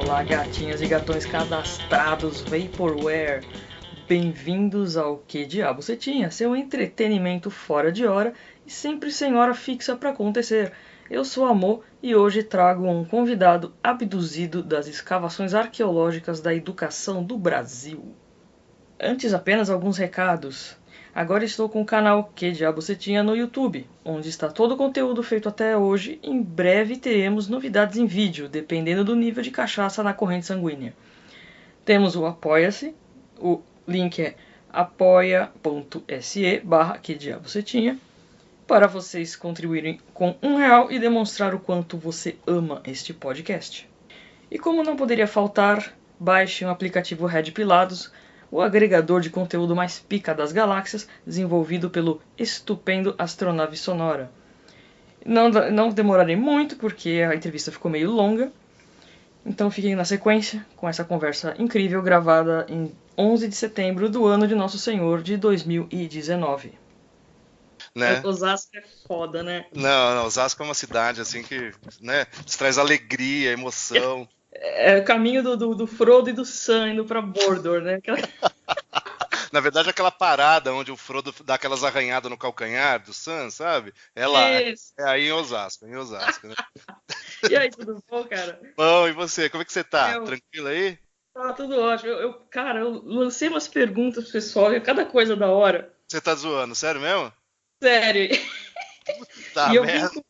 Olá, gatinhas e gatões cadastrados Vaporware. Bem-vindos ao Que Diabo Você Tinha, seu entretenimento fora de hora e sempre sem hora fixa para acontecer. Eu sou a Mo e hoje trago um convidado abduzido das escavações arqueológicas da educação do Brasil. Antes, apenas alguns recados. Agora estou com o canal Que Diabo Você Tinha no YouTube, onde está todo o conteúdo feito até hoje. Em breve teremos novidades em vídeo, dependendo do nível de cachaça na corrente sanguínea. Temos o Apoia-se, o link é apoia.se/Que Diabo Você Tinha, para vocês contribuírem com R$1 e demonstrar o quanto você ama este podcast. E como não poderia faltar, baixe o aplicativo Red Pilados, o agregador de conteúdo mais pica das galáxias, desenvolvido pelo estupendo Astronave Sonora. Não demorarei muito, porque a entrevista ficou meio longa, então fiquem na sequência com essa conversa incrível gravada em 11 de setembro do ano de Nosso Senhor de 2019. Né? Osasco é foda, né? Não, Osasco é uma cidade assim que, né, traz alegria, emoção. É o caminho do Frodo e do Sam indo pra Mordor, né? Na verdade, aquela parada onde o Frodo dá aquelas arranhadas no calcanhar do Sam, sabe? É lá, é aí em Osasco, né? E aí, tudo bom, cara? Bom, e você? Como é que você tá? Tranquilo aí? Tá tudo ótimo. Cara, eu lancei umas perguntas pro pessoal e cada coisa da hora. Você tá zoando, sério mesmo? Sério. Tá, E eu merda. vim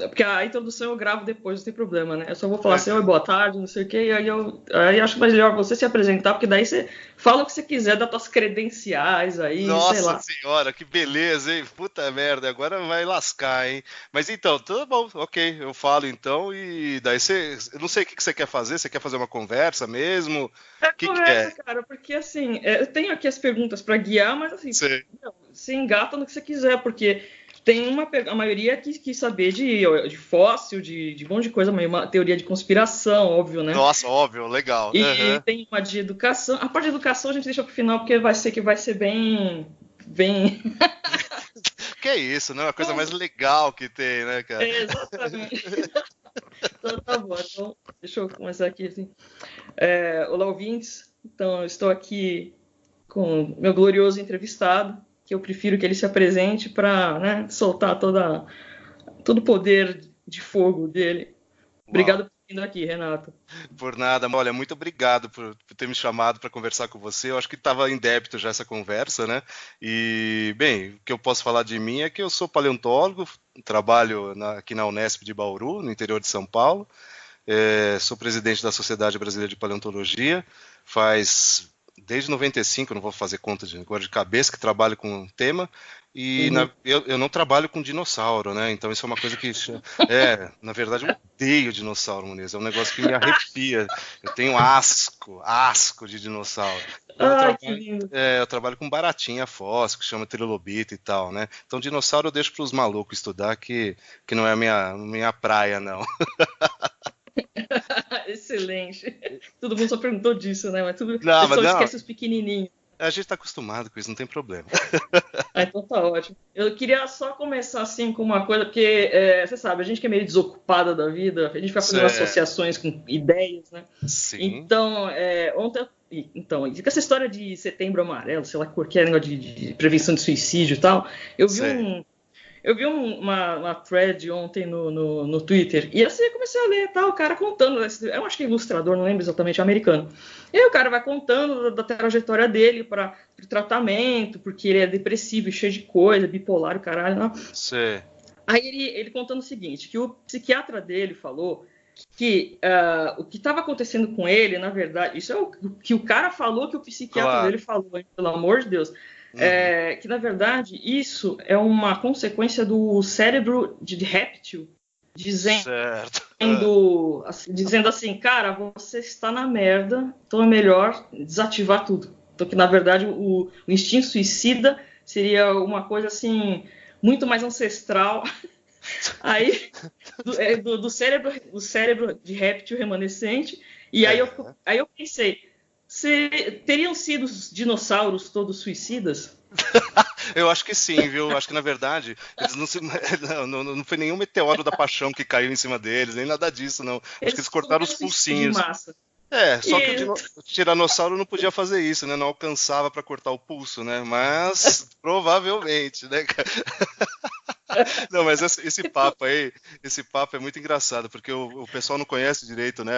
porque a introdução eu gravo depois, não tem problema, né? Eu só vou falar assim, oi, boa tarde, não sei o quê, e aí acho melhor você se apresentar, porque daí você fala o que você quiser, das tuas credenciais aí, sei lá. Nossa senhora, que beleza, hein? Puta merda, agora vai lascar, hein? Mas então, tudo bom, ok, eu falo então, e daí você. Eu não sei o que você quer fazer, você quer fazer uma conversa mesmo? É O que conversa, é? cara, porque assim, eu tenho aqui as perguntas pra guiar, mas assim, Sei. você engata no que você quiser, porque tem a maioria que quis saber de fóssil, de um monte de coisa, uma teoria de conspiração, óbvio, né? Nossa, óbvio, legal. E tem uma de educação. A parte de educação a gente deixa pro final, porque vai ser bem. Que é isso, né? A coisa mais legal que tem, né, cara? Exatamente. Então tá bom. Então, deixa eu começar aqui assim. Olá, ouvintes. Então, eu estou aqui com meu glorioso entrevistado, que eu prefiro que ele se apresente para, né, soltar todo o poder de fogo dele. Obrigado por bem-vindo aqui, Renato. Por nada. Olha, muito obrigado por ter me chamado para conversar com você. Eu acho que estava em débito já essa conversa, né? E, bem, o que eu posso falar de mim é que eu sou paleontólogo, trabalho aqui na Unesp de Bauru, no interior de São Paulo. Sou presidente da Sociedade Brasileira de Paleontologia. Faz desde 95, não vou fazer conta agora de cabeça, que trabalho com o tema. E Uhum. eu não trabalho com dinossauro, né? Então isso é uma coisa que. Na verdade, eu odeio dinossauro, Muniz. É um negócio que me arrepia. Eu tenho asco de dinossauro. Então Ai, que lindo. eu trabalho com baratinha fóssil, que chama trilobita e tal, né? Então dinossauro eu deixo para os malucos estudar, que não é a minha praia, não. Excelente. Todo mundo só perguntou disso, né? Mas tudo, o Não, mas pessoal não. esquece os pequenininhos. A gente tá acostumado com isso, não tem problema. Ah, então tá ótimo. Eu queria só começar assim com uma coisa, porque você sabe, a gente que é meio desocupada da vida, a gente vai fazendo Cê- associações com ideias, né? Sim, Então, ontem. Então, com essa história de setembro amarelo, sei lá, qualquer negócio de prevenção de suicídio e tal, eu vi sei. um, Eu vi uma thread ontem no Twitter, e assim eu comecei a ler, tá, o cara contando, eu acho que é ilustrador, não lembro exatamente, é americano. E aí o cara vai contando da trajetória dele para o tratamento, porque ele é depressivo e cheio de coisa, bipolar, o caralho, não. Sei. Aí ele contando o seguinte, que o psiquiatra dele falou que o que estava acontecendo com ele, na verdade, isso é o que o cara falou que o psiquiatra Claro. dele falou, hein, pelo amor de Deus, Uhum. que na verdade isso é uma consequência do cérebro de réptil dizendo, Certo. dizendo assim, cara, você está na merda, então é melhor desativar tudo. Então que na verdade o instinto suicida seria uma coisa assim muito mais ancestral. Aí do cérebro de réptil remanescente. E aí É. aí eu pensei, teriam sido os dinossauros todos suicidas? Eu acho que sim, viu? Acho que na verdade eles não, se... não foi nenhum meteoro da paixão que caiu em cima deles, nem nada disso, não. Acho que eles Eles cortaram os cometeram suicídio de pulsinhos. massa. Só que E, o tiranossauro não podia fazer isso, né? Não alcançava para cortar o pulso, né? Mas provavelmente, né, cara? Não, mas esse papo é muito engraçado, porque o pessoal não conhece direito, né,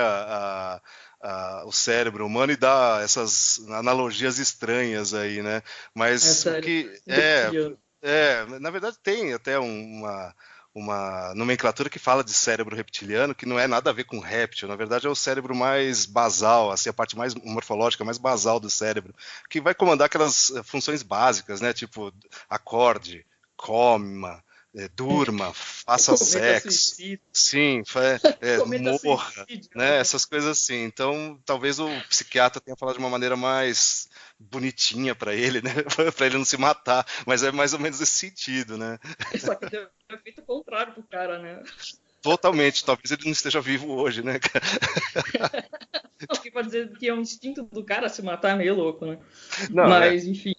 o cérebro humano e dá essas analogias estranhas aí, né? Mas o sério, que reptiliano. na verdade tem até uma nomenclatura que fala de cérebro reptiliano, que não é nada a ver com réptil, na verdade é o cérebro mais basal, assim, a parte mais morfológica, mais basal do cérebro, que vai comandar aquelas funções básicas, né? Tipo, acorde, coma, durma, faça Cometa sexo, suicídio. sim, Cometa morra, suicídio. né? Essas coisas assim. Então, talvez o psiquiatra tenha falado de uma maneira mais bonitinha para ele, né? Para ele não se matar, mas é mais ou menos esse sentido, né? Só que deu efeito contrário pro cara, né? Totalmente. Talvez ele não esteja vivo hoje, né, cara? O que pode dizer que é um instinto do cara se matar é meio louco, né? Não, Mas, enfim.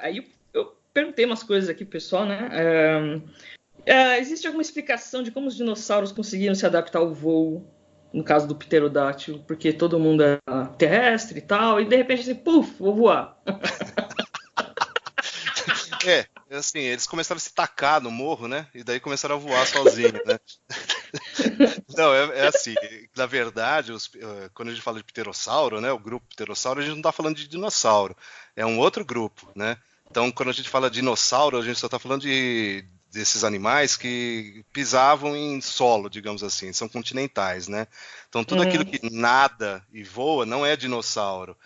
Aí eu perguntei umas coisas aqui pro pessoal, né? Existe alguma explicação de como os dinossauros conseguiram se adaptar ao voo, no caso do pterodáctilo, porque todo mundo é terrestre e tal, e de repente assim, puf, vou voar. assim, eles começaram a se tacar no morro, né? E daí começaram a voar sozinhos, né? Não, é assim, na verdade, quando a gente fala de pterossauro, né, o grupo pterossauro, a gente não está falando de dinossauro, é um outro grupo, né? Então, quando a gente fala de dinossauro, a gente só está falando desses animais que pisavam em solo, digamos assim, são continentais, né? Então, tudo aquilo Hum, que nada e voa não é dinossauro.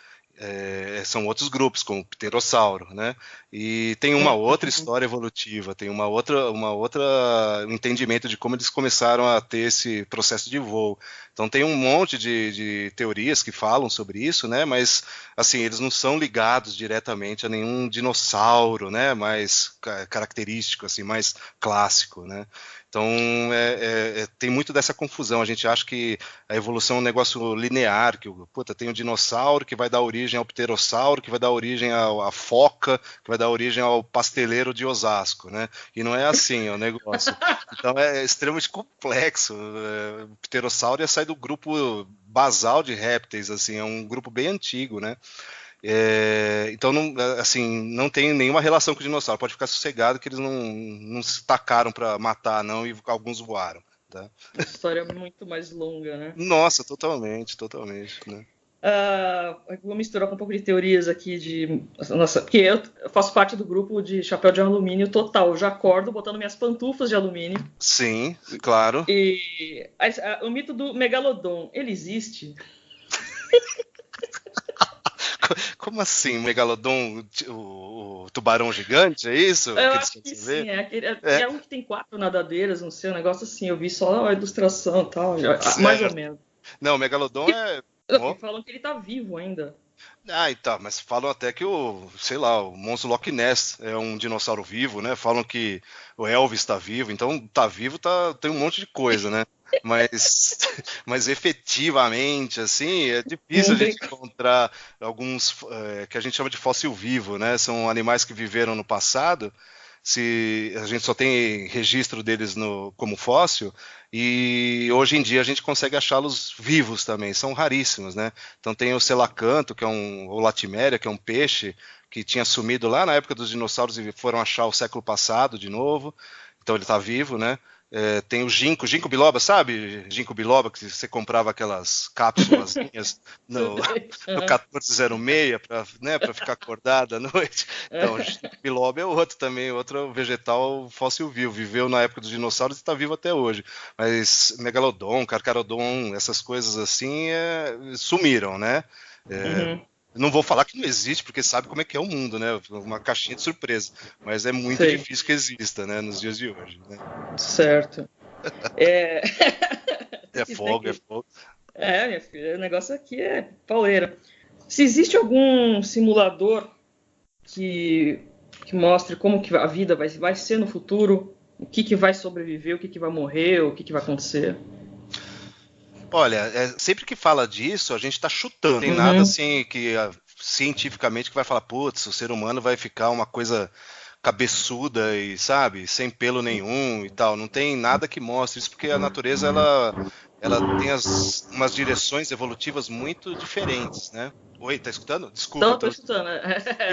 São outros grupos, como o pterossauro, né? E tem uma outra hum, história evolutiva, tem uma outra entendimento de como eles começaram a ter esse processo de voo. Então tem um monte de teorias que falam sobre isso, né? Mas assim eles não são ligados diretamente a nenhum dinossauro, né? Mais característico, assim, mais clássico, né? Então tem muito dessa confusão. A gente acha que a evolução é um negócio linear, que puta, tem o dinossauro que vai dar origem ao pterossauro, que vai dar origem à foca, que vai dar origem ao pasteleiro de Osasco, né? E não é assim o negócio. Então é extremamente complexo. O pterossauro ia sair do grupo basal de répteis, assim, é um grupo bem antigo, né? Então, não, assim, não tem nenhuma relação com o dinossauro. Pode ficar sossegado que eles não se tacaram para matar, não, e alguns voaram. tá? Uma história muito mais longa, né? Nossa, totalmente, né? Vou misturar com um pouco de teorias aqui de. Nossa, porque eu faço parte do grupo de chapéu de alumínio total. Eu já acordo botando minhas pantufas de alumínio. Sim, claro. E o mito do megalodon, ele existe? Como assim, megalodon, o tubarão gigante, é isso Eu que eles acho querem que saber? sim, É, é um que tem 4 nadadeiras, não sei, um negócio assim. Eu vi só a ilustração e tal, mais ou certo. menos. Não, o megalodon é. Porque Ó, falam que ele tá vivo ainda. então, mas falam até que sei lá, o monstro Loch Ness é um dinossauro vivo, né? Falam que o Elvis está vivo, então tá vivo, tem um monte de coisa, né? Mas, mas efetivamente, assim, é difícil Não a gente tem. encontrar alguns que a gente chama de fóssil vivo, né? São animais que viveram no passado. Se a gente só tem registro deles como fóssil, e hoje em dia a gente consegue achá-los vivos também, são raríssimos, né? Então tem o selacanto, ou latiméria, que é um peixe que tinha sumido lá na época dos dinossauros e foram achar o século passado de novo. Então ele está vivo, né? Tem o ginkgo biloba, sabe? Ginkgo biloba, que você comprava aquelas cápsulas no, no Uhum. 1406 para, né, para ficar acordado à noite. Então, o ginkgo biloba é outro também, outro vegetal fóssil vivo. Viveu na época dos dinossauros e está vivo até hoje. Mas megalodon, carcarodon, essas coisas assim sumiram, né? É, Uhum. não vou falar que não existe, porque sabe como é que é o mundo, né? Uma caixinha de surpresa. Mas é muito Sei, difícil que exista, né? Nos dias de hoje, né? certo. É... É tem fogo, é que... fogo. Minha filha, o negócio aqui é pauleira. Se existe algum simulador que, que mostre como que a vida vai ser no futuro, o que vai sobreviver, o que vai morrer, o que vai acontecer. Olha, sempre que fala disso, a gente está chutando. Não tem nada Uhum. assim que cientificamente que vai falar, putz, o ser humano vai ficar uma coisa cabeçuda e, sabe, sem pelo nenhum e tal. Não tem nada que mostre isso, porque a natureza ela tem umas direções evolutivas muito diferentes, né? Oi, tá escutando? Desculpa, Então, tô escutando.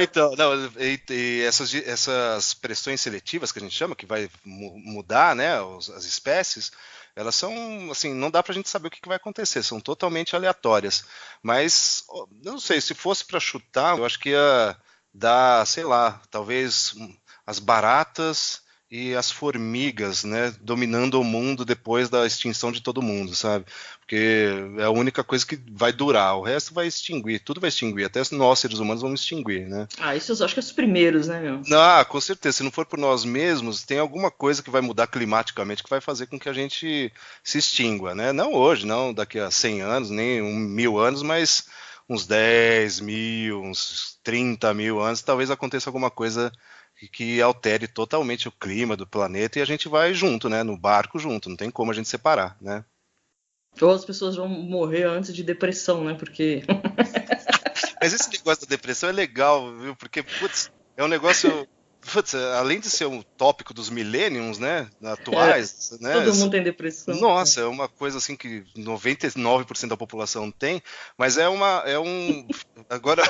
então, não, e essas pressões seletivas que a gente chama, que vai mudar, né, as espécies, elas são, assim, não dá pra gente saber o que vai acontecer, são totalmente aleatórias. Mas, eu não sei, se fosse para chutar, eu acho que ia dar, sei lá, talvez as baratas e as formigas, né, dominando o mundo depois da extinção de todo mundo, sabe? Porque é a única coisa que vai durar, o resto vai extinguir, tudo vai extinguir, até nós seres humanos vamos extinguir, né? Isso eu acho que é os primeiros, né, meu? Ah, com certeza, se não for por nós mesmos, tem alguma coisa que vai mudar climaticamente que vai fazer com que a gente se extingua, né? Não hoje, não daqui a 100 anos, nem 1000 anos, mas uns 10 mil, uns 30 mil anos, talvez aconteça alguma coisa que altere totalmente o clima do planeta e a gente vai junto, né? No barco junto, não tem como a gente separar, né? Ou as pessoas vão morrer antes de depressão, né? Porque. Mas esse negócio da depressão é legal, viu? Porque, putz, é um negócio. Putz, além de ser um tópico dos millenniums, né? É, Atuais, né? todo mundo tem depressão. Nossa, é uma coisa assim que 99% da população tem, mas agora,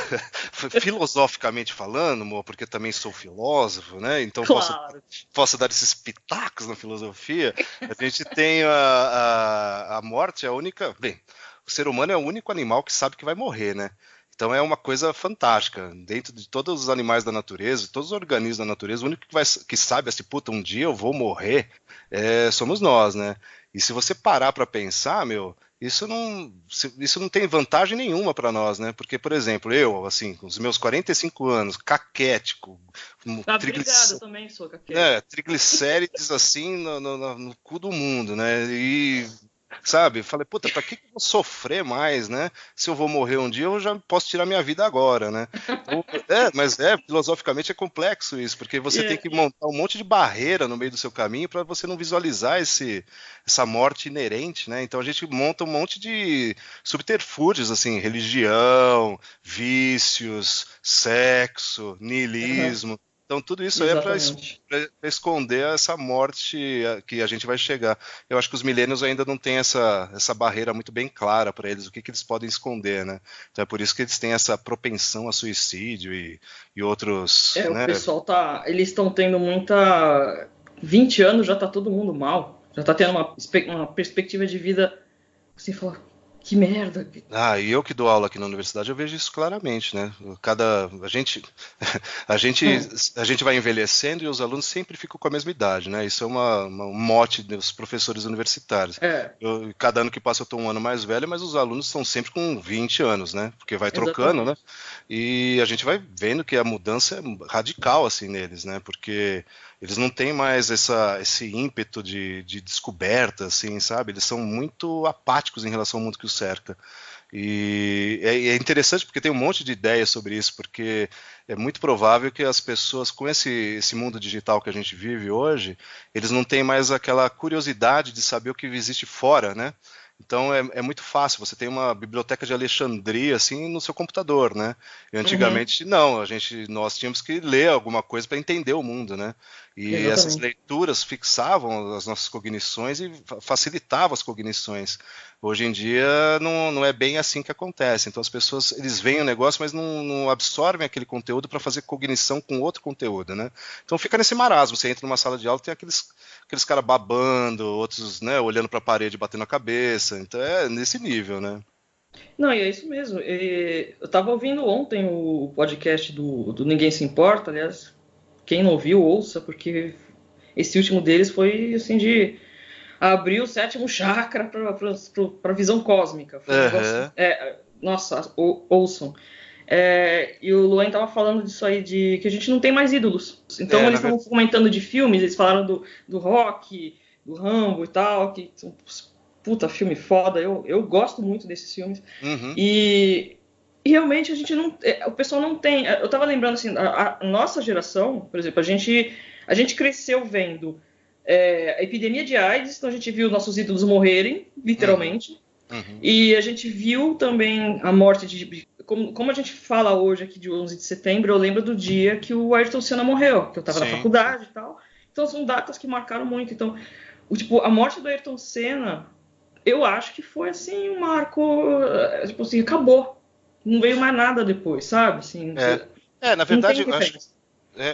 filosoficamente falando, amor, porque também sou filósofo, né? Então Claro. posso dar esses pitacos na filosofia. A gente tem a morte, é a única. Bem, o ser humano é o único animal que sabe que vai morrer, né? Então é uma coisa fantástica. Dentro de todos os animais da natureza, todos os organismos da natureza, o único que sabe assim, puta, um dia eu vou morrer, somos nós, né? E se você parar para pensar, meu, isso não tem vantagem nenhuma para nós, né? Porque, por exemplo, eu, assim, com os meus 45 anos, caquético, Obrigada, eu também sou né, caquético. triglicérides assim no cu do mundo, né? E sabe, falei, puta, pra que eu vou sofrer mais, né? Se eu vou morrer um dia, eu já posso tirar minha vida agora, né? Então, mas filosoficamente é complexo isso, porque você tem E, que montar um monte de barreira no meio do seu caminho para você não visualizar essa morte inerente, né? Então a gente monta um monte de subterfúgios, assim, religião, vícios, sexo, Aham, niilismo. Então tudo isso aí é para exatamente. esconder essa morte que a gente vai chegar. Eu acho que os milênios ainda não têm essa barreira muito bem clara para eles, o que eles podem esconder, né? Então é por isso que eles têm essa propensão a suicídio e outros, O né? pessoal tá. Eles estão tendo muita. 20 anos já tá todo mundo mal. Já tá tendo uma perspectiva de vida, assim, fala, que merda. E eu que dou aula aqui na universidade, eu vejo isso claramente, né? A gente, a gente, Hum. a gente vai envelhecendo e os alunos sempre ficam com a mesma idade, né? Isso é um mote dos professores universitários. É, Cada ano que passa eu estou um ano mais velho, mas os alunos estão sempre com 20 anos, né? Porque vai trocando, né? exatamente. E a gente vai vendo que a mudança é radical assim neles, né? Porque eles não têm mais esse ímpeto de descoberta, assim, sabe? Eles são muito apáticos em relação ao mundo que os cerca. E é interessante porque tem um monte de ideias sobre isso, porque é muito provável que as pessoas, com esse mundo digital que a gente vive hoje, eles não têm mais aquela curiosidade de saber o que existe fora, né? Então é muito fácil, você tem uma biblioteca de Alexandria assim no seu computador, né? E Uhum, antigamente não, nós tínhamos que ler alguma coisa para entender o mundo, né? E essas exatamente. leituras fixavam as nossas cognições e facilitavam as cognições. Hoje em dia não é bem assim que acontece. Então as pessoas eles veem o negócio, mas não absorvem aquele conteúdo para fazer cognição com outro conteúdo, né? Então fica nesse marasmo. Você entra numa sala de aula, tem aqueles caras babando, outros, né, olhando para a parede, batendo a cabeça. Então é nesse nível, né? Não, e é isso mesmo. Eu tava ouvindo ontem o podcast do Ninguém Se Importa, aliás, quem não ouviu, ouça, porque esse último deles foi assim de abrir o sétimo chakra para a visão cósmica. Foi um negócio. Aham. Nossa, ouçam. E o Luan tava falando disso aí, de que a gente não tem mais ídolos. Então É, eles na estavam verdade. comentando de filmes, eles falaram do Rock, do Rambo e tal, que são puta filme foda. Eu gosto muito desses filmes. Uhum, E, e realmente a gente não. O pessoal não tem. Eu tava lembrando assim, a nossa geração, por exemplo, a gente cresceu vendo a epidemia de AIDS, então a gente viu nossos ídolos morrerem, uhum, literalmente. uhum. E a gente viu também a morte de. Como a gente fala hoje aqui de 11 de setembro, eu lembro do dia que o Ayrton Senna morreu, que eu estava na Sim, sim. faculdade e tal. Então são datas que marcaram muito. Então, tipo, a morte do Ayrton Senna, eu acho que foi assim um marco. Tipo assim, acabou. Não veio mais nada depois, sabe? Assim, É. Na não tem verdade, referência.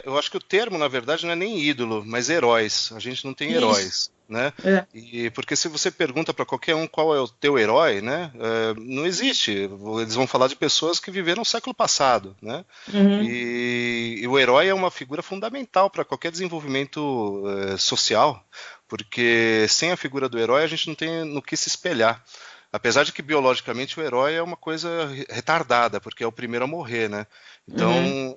eu acho que o termo, na verdade, não é nem ídolo, mas heróis. A gente não tem Isso. heróis, né? É. E porque se você pergunta para qualquer um qual é o teu herói, né? Não existe. Eles vão falar de pessoas que viveram no século passado, né? Uhum. E o herói é uma figura fundamental para qualquer desenvolvimento social, porque sem a figura do herói a gente não tem no que se espelhar. Apesar de que biologicamente o herói é uma coisa retardada, porque é o primeiro a morrer, né? Uhum. Então,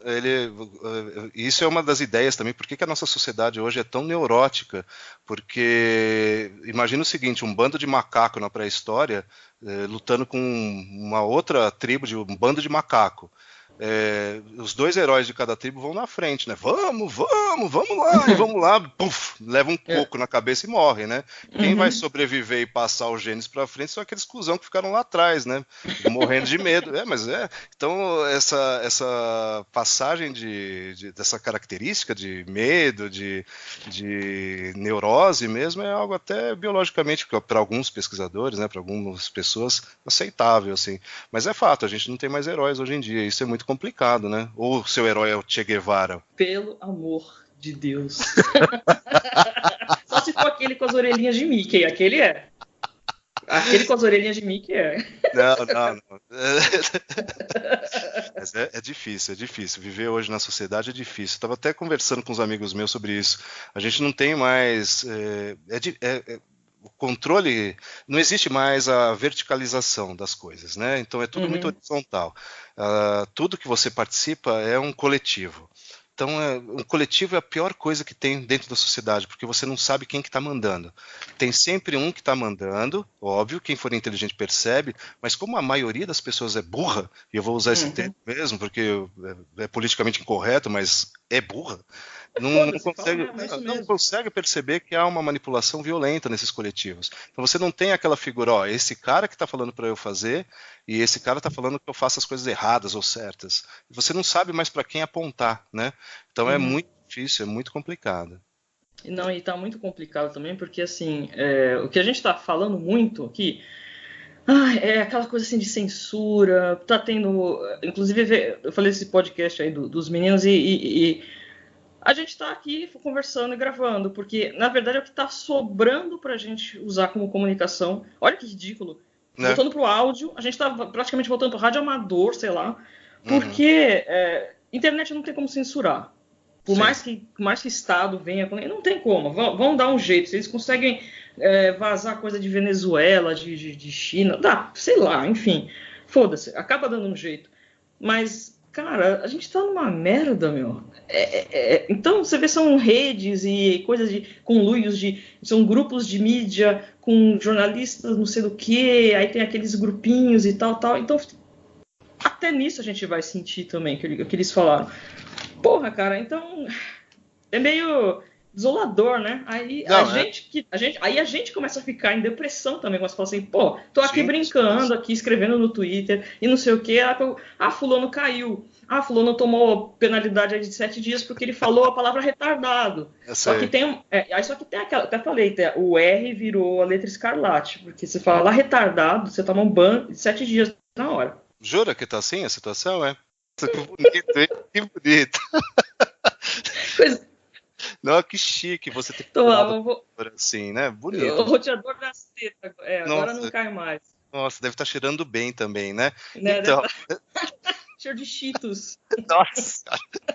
isso é uma das ideias também, por que a nossa sociedade hoje é tão neurótica? Porque imagina o seguinte, um bando de macaco na pré-história lutando com uma outra tribo de um bando de macaco. Os dois heróis de cada tribo vão na frente, né? Vamos lá, e vamos lá, puf, leva um É. coco na cabeça e morre, né? Quem vai Uhum. sobreviver e passar os genes para frente são aqueles cuzão que ficaram lá atrás, né? Morrendo de medo. Então, essa passagem dessa característica de medo, de neurose mesmo, é algo até biologicamente, para alguns pesquisadores, né, para algumas pessoas, aceitável, assim. Mas é fato, a gente não tem mais heróis hoje em dia. Isso é muito complicado, né? Ou o seu herói é o Che Guevara. Pelo amor de Deus. Só se for aquele com as orelhinhas de Mickey, aquele é. Aquele com as orelhinhas de Mickey é. Não, não, não. Mas é difícil, é difícil. Viver hoje na sociedade é difícil. Estava até conversando com uns amigos meus sobre isso. A gente não tem mais. O controle. Não existe mais a verticalização das coisas, né? Então é tudo muito Uhum, horizontal. Tudo que você participa é um coletivo. Então, um coletivo é a pior coisa que tem dentro da sociedade, porque você não sabe quem que está mandando. Tem sempre um que está mandando, óbvio, quem for inteligente percebe, mas como a maioria das pessoas é burra, e eu vou usar esse termo uhum. mesmo, porque é politicamente incorreto, mas é burra, não Foda-se, fala consegue, mesmo, é isso não mesmo. consegue perceber que há uma manipulação violenta nesses coletivos. Então você não tem aquela figura, ó, esse cara que está falando para eu fazer, e esse cara está falando que eu faço as coisas erradas ou certas. Você não sabe mais para quem apontar, né? Então é Uhum. muito difícil, é muito complicado. Não, e tá muito complicado também, porque assim, o que a gente tá falando muito aqui, é aquela coisa assim de censura, tá tendo. Inclusive, eu falei desse podcast aí dos meninos e a gente está aqui conversando e gravando, porque na verdade é o que está sobrando para a gente usar como comunicação. Olha que ridículo. Né? Voltando para o áudio, a gente está praticamente voltando para o rádio amador, sei lá, Uhum. porque internet não tem como censurar. Por Sim. mais que Estado venha, não tem como. Vão dar um jeito. Se eles conseguem vazar coisa de Venezuela, de China, dá, sei lá, enfim. Foda-se, acaba dando um jeito. Mas, cara, a gente tá numa merda, meu. Então, você vê, são redes e coisas de conluios, são grupos de mídia com jornalistas, não sei do que, aí tem aqueles grupinhos e tal, tal. Então, até nisso a gente vai sentir também, o que eles falaram. Porra, cara, então é meio desolador, né? Aí Não, a gente começa a ficar em depressão também, quando você fala assim, pô, tô aqui sim, brincando, aqui escrevendo no Twitter e não sei o que, fulano caiu, fulano tomou penalidade de 7 dias porque ele falou a palavra retardado. Só que tem aquela, até falei, o R virou a letra escarlate, porque você fala lá retardado, você toma um ban de 7 dias na hora. Jura que tá assim a situação, é? Que bonito, hein? Que bonito. Coisa... Não, que chique você ter assim, né? Bonito. O roteador das tetas, agora Nossa, não cai mais. nossa, deve estar cheirando bem também, né? Né? Então, cheiro de Cheetos. nossa,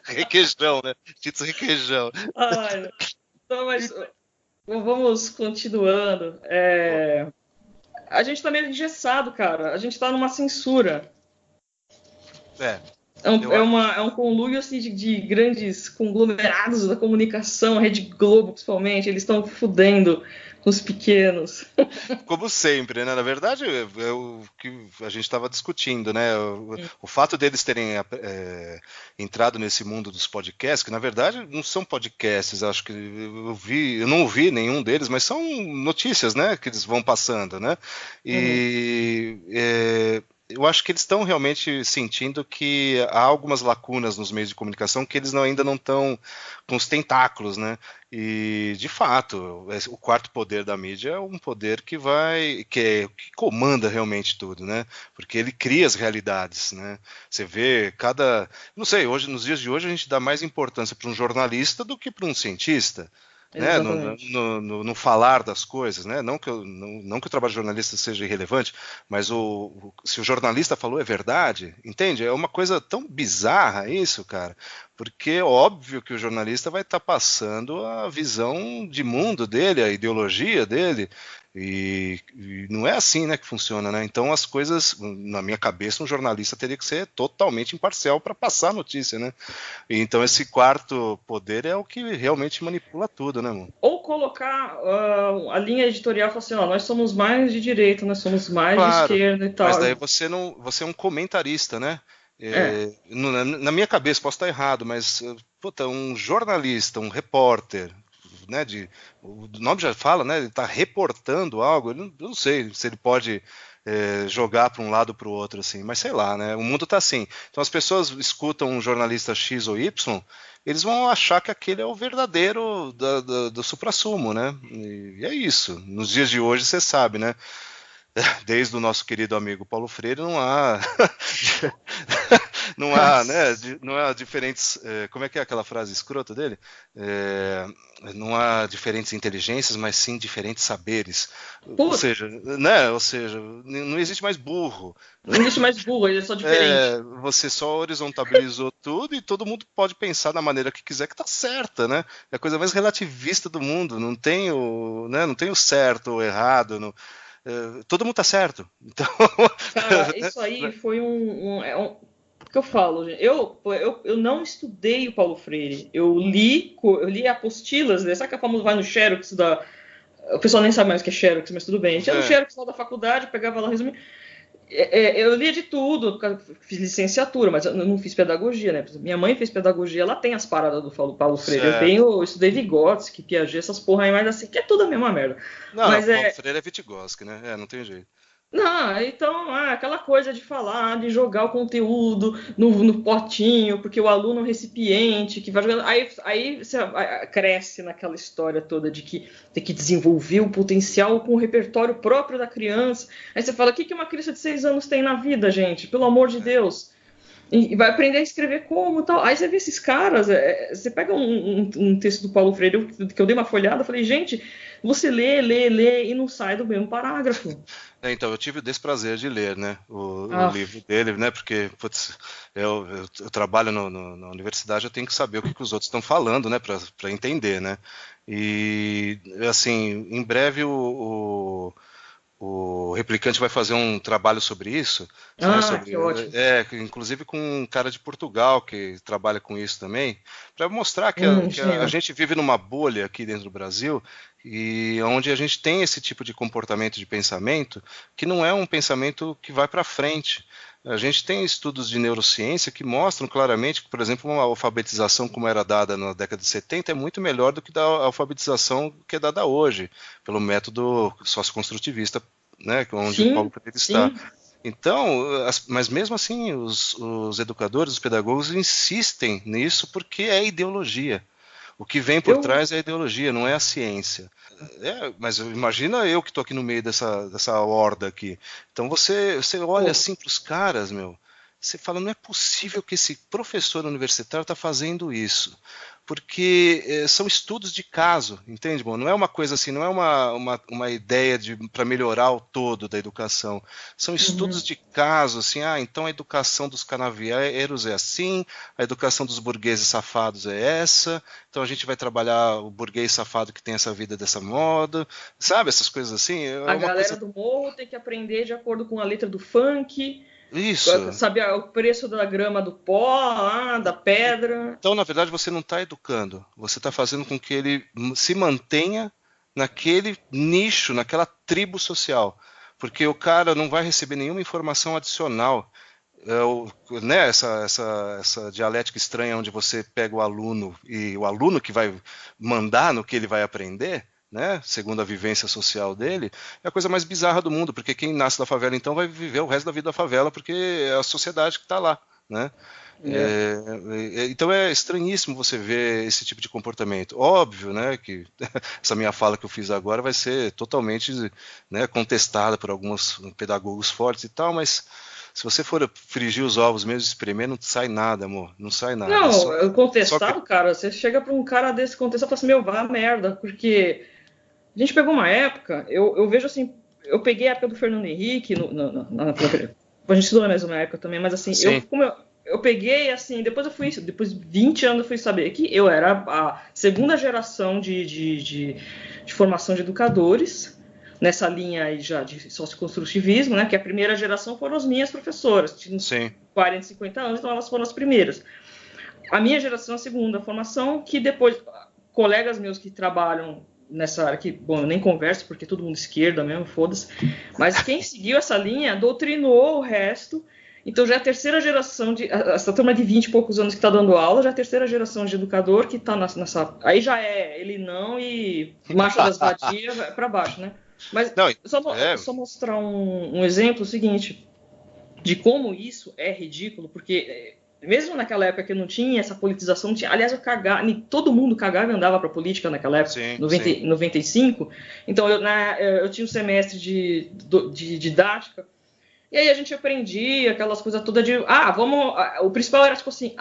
requeijão, né? Cheetos requeijão. Ai, então, mas vamos continuando. A gente tá meio engessado, cara. A gente tá numa censura. É um conluio assim, de grandes conglomerados da comunicação, a Rede Globo principalmente, eles estão fudendo com os pequenos. Como sempre, né? Na verdade, é o que a gente estava discutindo, né? O fato deles terem entrado nesse mundo dos podcasts, que na verdade não são podcasts, acho que eu não ouvi nenhum deles, mas são notícias, né? Que eles vão passando, né? E eu acho que eles estão realmente sentindo que há algumas lacunas nos meios de comunicação que eles ainda não estão com os tentáculos, né? E, de fato, o quarto poder da mídia é um poder que comanda realmente tudo, né? Porque ele cria as realidades, né? Você vê não sei, nos dias de hoje a gente dá mais importância para um jornalista do que para um cientista. Né, no falar das coisas, né? Não que o trabalho de jornalista seja irrelevante, mas se o jornalista falou é verdade, entende? É uma coisa tão bizarra isso, cara, porque é óbvio que o jornalista vai estar passando a visão de mundo dele, a ideologia dele, e não é assim, né, que funciona, né? Então as coisas, na minha cabeça, um jornalista teria que ser totalmente imparcial para passar a notícia, né? E então esse quarto poder é o que realmente manipula tudo, né, mano? Ou colocar a linha editorial e falar assim, nós somos mais de direita, nós somos mais de esquerda e tal. Mas daí você é um comentarista, né? Na minha cabeça, posso estar errado, mas um jornalista, um repórter, né, o nome já fala, né, ele está reportando algo, eu não sei se ele pode jogar para um lado ou para o outro, assim, mas sei lá, né, o mundo está assim. Então as pessoas escutam um jornalista X ou Y, eles vão achar que aquele é o verdadeiro do suprassumo, né, e é isso. Nos dias de hoje, você sabe, né, desde o nosso querido amigo Paulo Freire, não há não há diferentes, como é que é aquela frase escrota dele? Não há diferentes inteligências, mas sim diferentes saberes. Ou seja, não existe mais burro. Não existe mais burro, ele é só diferente. Você só horizontalizou tudo e todo mundo pode pensar da maneira que quiser que tá certa, né? É a coisa mais relativista do mundo, não tem o certo ou errado, todo mundo tá certo. Então, cara, isso aí foi o que eu falo, gente. Eu não estudei o Paulo Freire. Eu li apostilas, né? Sabe que a famosa vai no Xerox da. O pessoal nem sabe mais o que é Xerox, mas tudo bem. A gente ia no Xerox da faculdade, pegava lá, resumia. Eu lia de tudo, fiz licenciatura, mas eu não fiz pedagogia, né? Minha mãe fez pedagogia, ela tem as paradas do Paulo Freire. Eu estudei Vygotsky, Piaget, essas porra aí, mas assim, que é tudo a mesma merda. Não, mas Paulo Freire é Vygotsky, né? Não tem jeito. Não, então, aquela coisa de falar, de jogar o conteúdo no potinho, porque o aluno é um recipiente que vai jogando. Aí você cresce naquela história toda de que tem que desenvolver o potencial com o repertório próprio da criança. Aí você fala, o que uma criança de 6 anos tem na vida, gente? Pelo amor de Deus. E vai aprender a escrever como tal. Aí você vê esses caras, você pega um texto do Paulo Freire, que eu dei uma folhada, falei, gente, você lê e não sai do mesmo parágrafo. Então, eu tive o desprazer de ler, né, o Ah, livro dele, né, porque putz, eu trabalho na universidade, eu tenho que saber o que os outros estão falando, né, para entender, né. E, assim, em breve o Replicante vai fazer um trabalho sobre isso, né, que ótimo. inclusive com um cara de Portugal que trabalha com isso também, para mostrar que a Genial. gente vive numa bolha aqui dentro do Brasil e onde a gente tem esse tipo de comportamento de pensamento que não é um pensamento que vai para frente. A gente tem estudos de neurociência que mostram claramente que, por exemplo, uma alfabetização como era dada na década de 70 é muito melhor do que da alfabetização que é dada hoje, pelo método socioconstrutivista, né, onde o Paulo Sim, Freire está. sim. Então, mas mesmo assim, os educadores, os pedagogos insistem nisso porque é ideologia. O que vem por Eu, trás é a ideologia, não é a ciência. Mas imagina eu que estou aqui no meio dessa horda aqui. Então você olha pô, assim para os caras, meu, você fala, não é possível que esse professor universitário está fazendo isso. Porque são estudos de caso, entende, bom? Não é uma coisa assim, não é uma ideia para melhorar o todo da educação. São estudos uhum. de caso, assim, então a educação dos canavieiros é assim, a educação dos burgueses safados é essa, então a gente vai trabalhar o burguês safado que tem essa vida dessa moda, sabe? Essas coisas assim, é A uma galera coisa. do morro tem que aprender de acordo com a letra do funk, Isso. saber o preço da grama do pó, da pedra. Então, na verdade, você não está educando, você está fazendo com que ele se mantenha naquele nicho, naquela tribo social, porque o cara não vai receber nenhuma informação adicional. Né, essa dialética estranha onde você pega o aluno e o aluno que vai mandar no que ele vai aprender, né, segundo a vivência social dele, é a coisa mais bizarra do mundo, porque quem nasce da favela então vai viver o resto da vida da favela, porque é a sociedade que está lá, né? É. Então é estranhíssimo você ver esse tipo de comportamento. Óbvio, né, que essa minha fala que eu fiz agora vai ser totalmente, né, contestada por alguns pedagogos fortes e tal, mas se você for frigir os ovos mesmo, espremer, não sai nada, amor. Não sai nada. É Não, só que. contestado, cara, você chega pra um cara desse contestar e fala assim, meu, vá a merda, porque a gente pegou uma época, eu vejo assim, eu peguei a época do Fernando Henrique, a gente estudou na mesma época também, mas assim, Sim, eu peguei assim, depois de 20 anos eu fui saber que eu era a segunda geração de formação de educadores, nessa linha aí já de socioconstrutivismo, né, que a primeira geração foram as minhas professoras, tinham uns sim. 40, 50 anos, então elas foram as primeiras. A minha geração é a segunda formação, que depois, colegas meus que trabalham nessa área, que, bom, eu nem converso, porque todo mundo esquerda mesmo, foda-se, mas quem seguiu essa linha doutrinou o resto, então já é a terceira geração, essa turma de 20 e poucos anos que está dando aula, já é a terceira geração de educador que está nessa, aí já é ele não e marcha das vadias para baixo, né? Mas Não, só mostrar um exemplo, o seguinte, de como isso é ridículo, porque mesmo naquela época que não tinha essa politização, tinha, aliás, todo mundo cagava e andava para política naquela época, sim, sim. 90, 95, então eu tinha um semestre de didática, e aí a gente aprendia aquelas coisas todas de, o principal era tipo assim,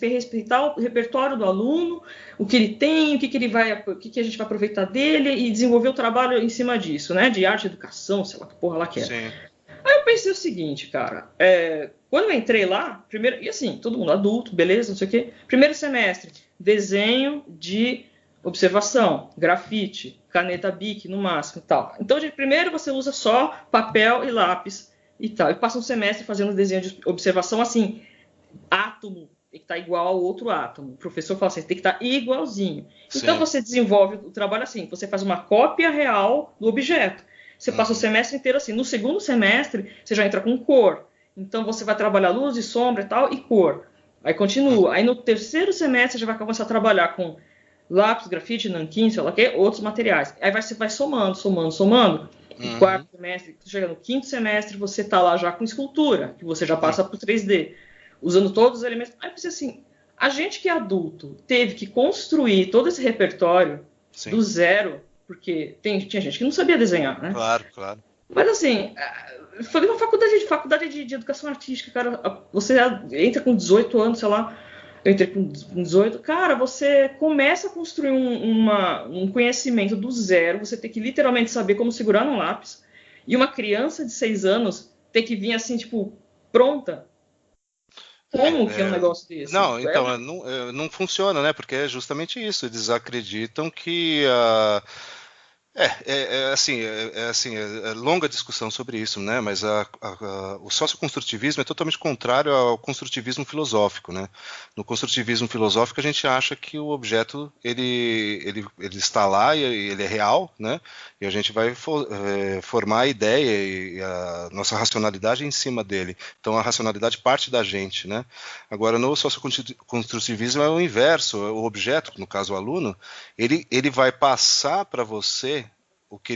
respeitar o repertório do aluno, o que ele tem, o que a gente vai aproveitar dele e desenvolver o trabalho em cima disso, né, de arte, educação, sei lá que porra lá que era. Sim. Aí eu pensei o seguinte, cara, quando eu entrei lá, primeiro, e assim, todo mundo adulto, beleza, não sei o quê, primeiro semestre, desenho de observação, grafite, caneta Bic no máximo e tal. Então, primeiro você usa só papel e lápis e tal, e passa um semestre fazendo desenho de observação assim, átomo tem que estar igual ao outro átomo. O professor fala assim, tem que estar igualzinho. Então Sim. você desenvolve o trabalho assim, você faz uma cópia real do objeto. Você passa o Uhum. semestre inteiro assim. No segundo semestre, você já entra com cor. Então você vai trabalhar luz e sombra e tal, e cor. Aí continua. Uhum. Aí no terceiro semestre, você já vai começar a trabalhar com lápis, grafite, nanquim, sei lá o quê, outros materiais. Aí você vai somando, somando, somando. O quarto Uhum. semestre, chega no quinto semestre, você está lá já com escultura, que você já Uhum. passa para o 3D, usando todos os elementos. Aí você assim, a gente que é adulto teve que construir todo esse repertório do Sim. zero, porque tinha gente que não sabia desenhar, né? Claro, claro. Mas assim, foi uma faculdade de educação artística, cara. Você entra com 18 anos, sei lá. Eu entrei com 18. Cara, você começa a construir um conhecimento do zero. Você tem que literalmente saber como segurar um lápis. E uma criança de 6 anos ter que vir assim, tipo, pronta. Como que é um É, negócio desse? não, então, não funciona, né? Porque é justamente isso. Eles acreditam que é longa discussão sobre isso, né? Mas o socioconstrutivismo é totalmente contrário ao construtivismo filosófico, né? No construtivismo filosófico a gente acha que o objeto ele está lá e ele é real, né? E a gente vai formar a ideia e a nossa racionalidade em cima dele. Então a racionalidade parte da gente, né? Agora no socioconstrutivismo é o inverso, o objeto, no caso o aluno, ele vai passar para você o que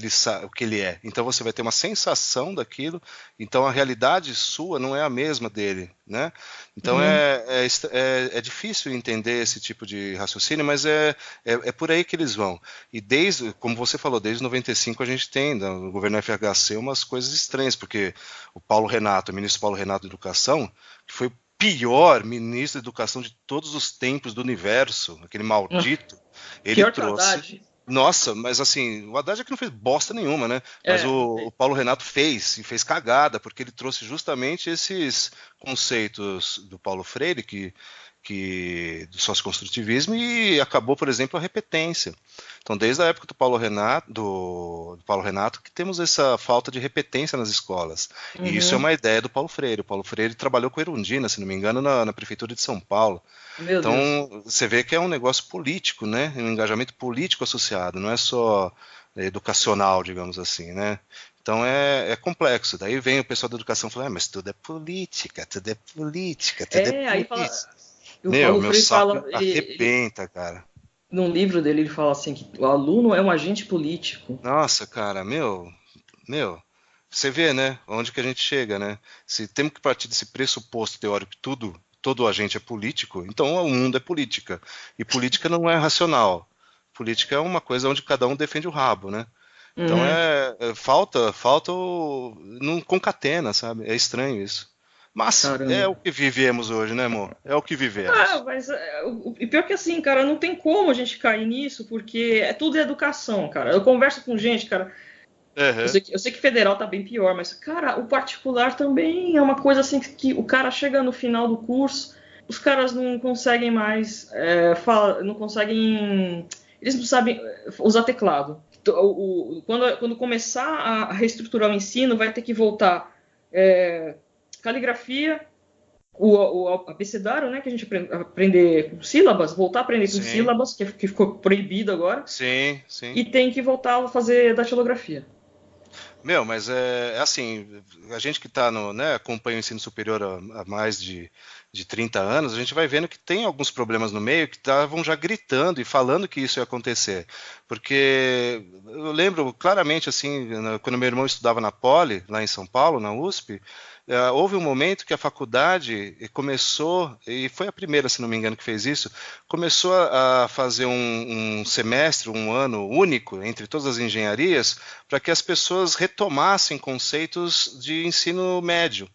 ele é. Então você vai ter uma sensação daquilo, então a realidade sua não é a mesma dele, né? Então Uhum. é difícil entender esse tipo de raciocínio, mas é por aí que eles vão. E desde, como você falou, desde 95 a gente tem no governo FHC umas coisas estranhas, porque o ministro Paulo Renato de Educação, que foi o pior ministro de Educação de todos os tempos do universo, aquele maldito, ele Pior que o trouxe. Haddad. Nossa, mas assim, o Haddad é que não fez bosta nenhuma, né? Mas É, o Paulo Renato fez, e fez cagada, porque ele trouxe justamente esses conceitos do Paulo Freire, do socioconstrutivismo, e acabou, por exemplo, a repetência. Então, desde a época do Paulo Renato, que temos essa falta de repetência nas escolas. E isso é uhum. uma ideia do Paulo Freire. O Paulo Freire trabalhou com Erundina, se não me engano, na prefeitura de São Paulo. Meu Deus. Então, você vê que é um negócio político, né? Um engajamento político associado, não é só educacional, digamos assim, né? Então é complexo. Daí vem o pessoal da educação falando, mas tudo é política, tudo é política, tudo é Aí fala. política. O Paulo Meu Freire fala, saco arrebenta, cara. num livro dele, ele fala assim que o aluno é um agente político. Nossa, cara, meu, você vê, né? Onde que a gente chega, né? Se temos que partir desse pressuposto teórico que todo agente é político, então o mundo é política. E política não é racional. Política é uma coisa onde cada um defende o rabo, né? Então Uhum. não concatena, sabe? É estranho isso. Mas é Caramba. o que vivemos hoje, né, amor? É o que vivemos. Mas e pior que assim, cara, não tem como a gente cair nisso, porque é tudo educação, cara. Eu converso com gente, cara. Aham. Eu sei que federal tá bem pior, mas, cara, o particular também é uma coisa assim que o cara chega no final do curso, os caras não conseguem mais não conseguem. Eles não sabem usar teclado. Quando começar a reestruturar o ensino, vai ter que voltar caligrafia, o abecedário, né, que a gente aprender com sílabas, voltar a aprender com Sim, sílabas, que ficou proibido agora, sim, sim. e tem que voltar a fazer datilografia. Mas é assim, a gente que está né, acompanha o ensino superior há mais de 30 anos, a gente vai vendo que tem alguns problemas no meio que estavam já gritando e falando que isso ia acontecer. Porque eu lembro claramente, assim, quando meu irmão estudava na Poli, lá em São Paulo, na USP, houve um momento que a faculdade começou, e foi a primeira, se não me engano, que fez isso, começou a fazer um semestre, um ano único entre todas as engenharias, para que as pessoas retomassem conceitos de ensino médio.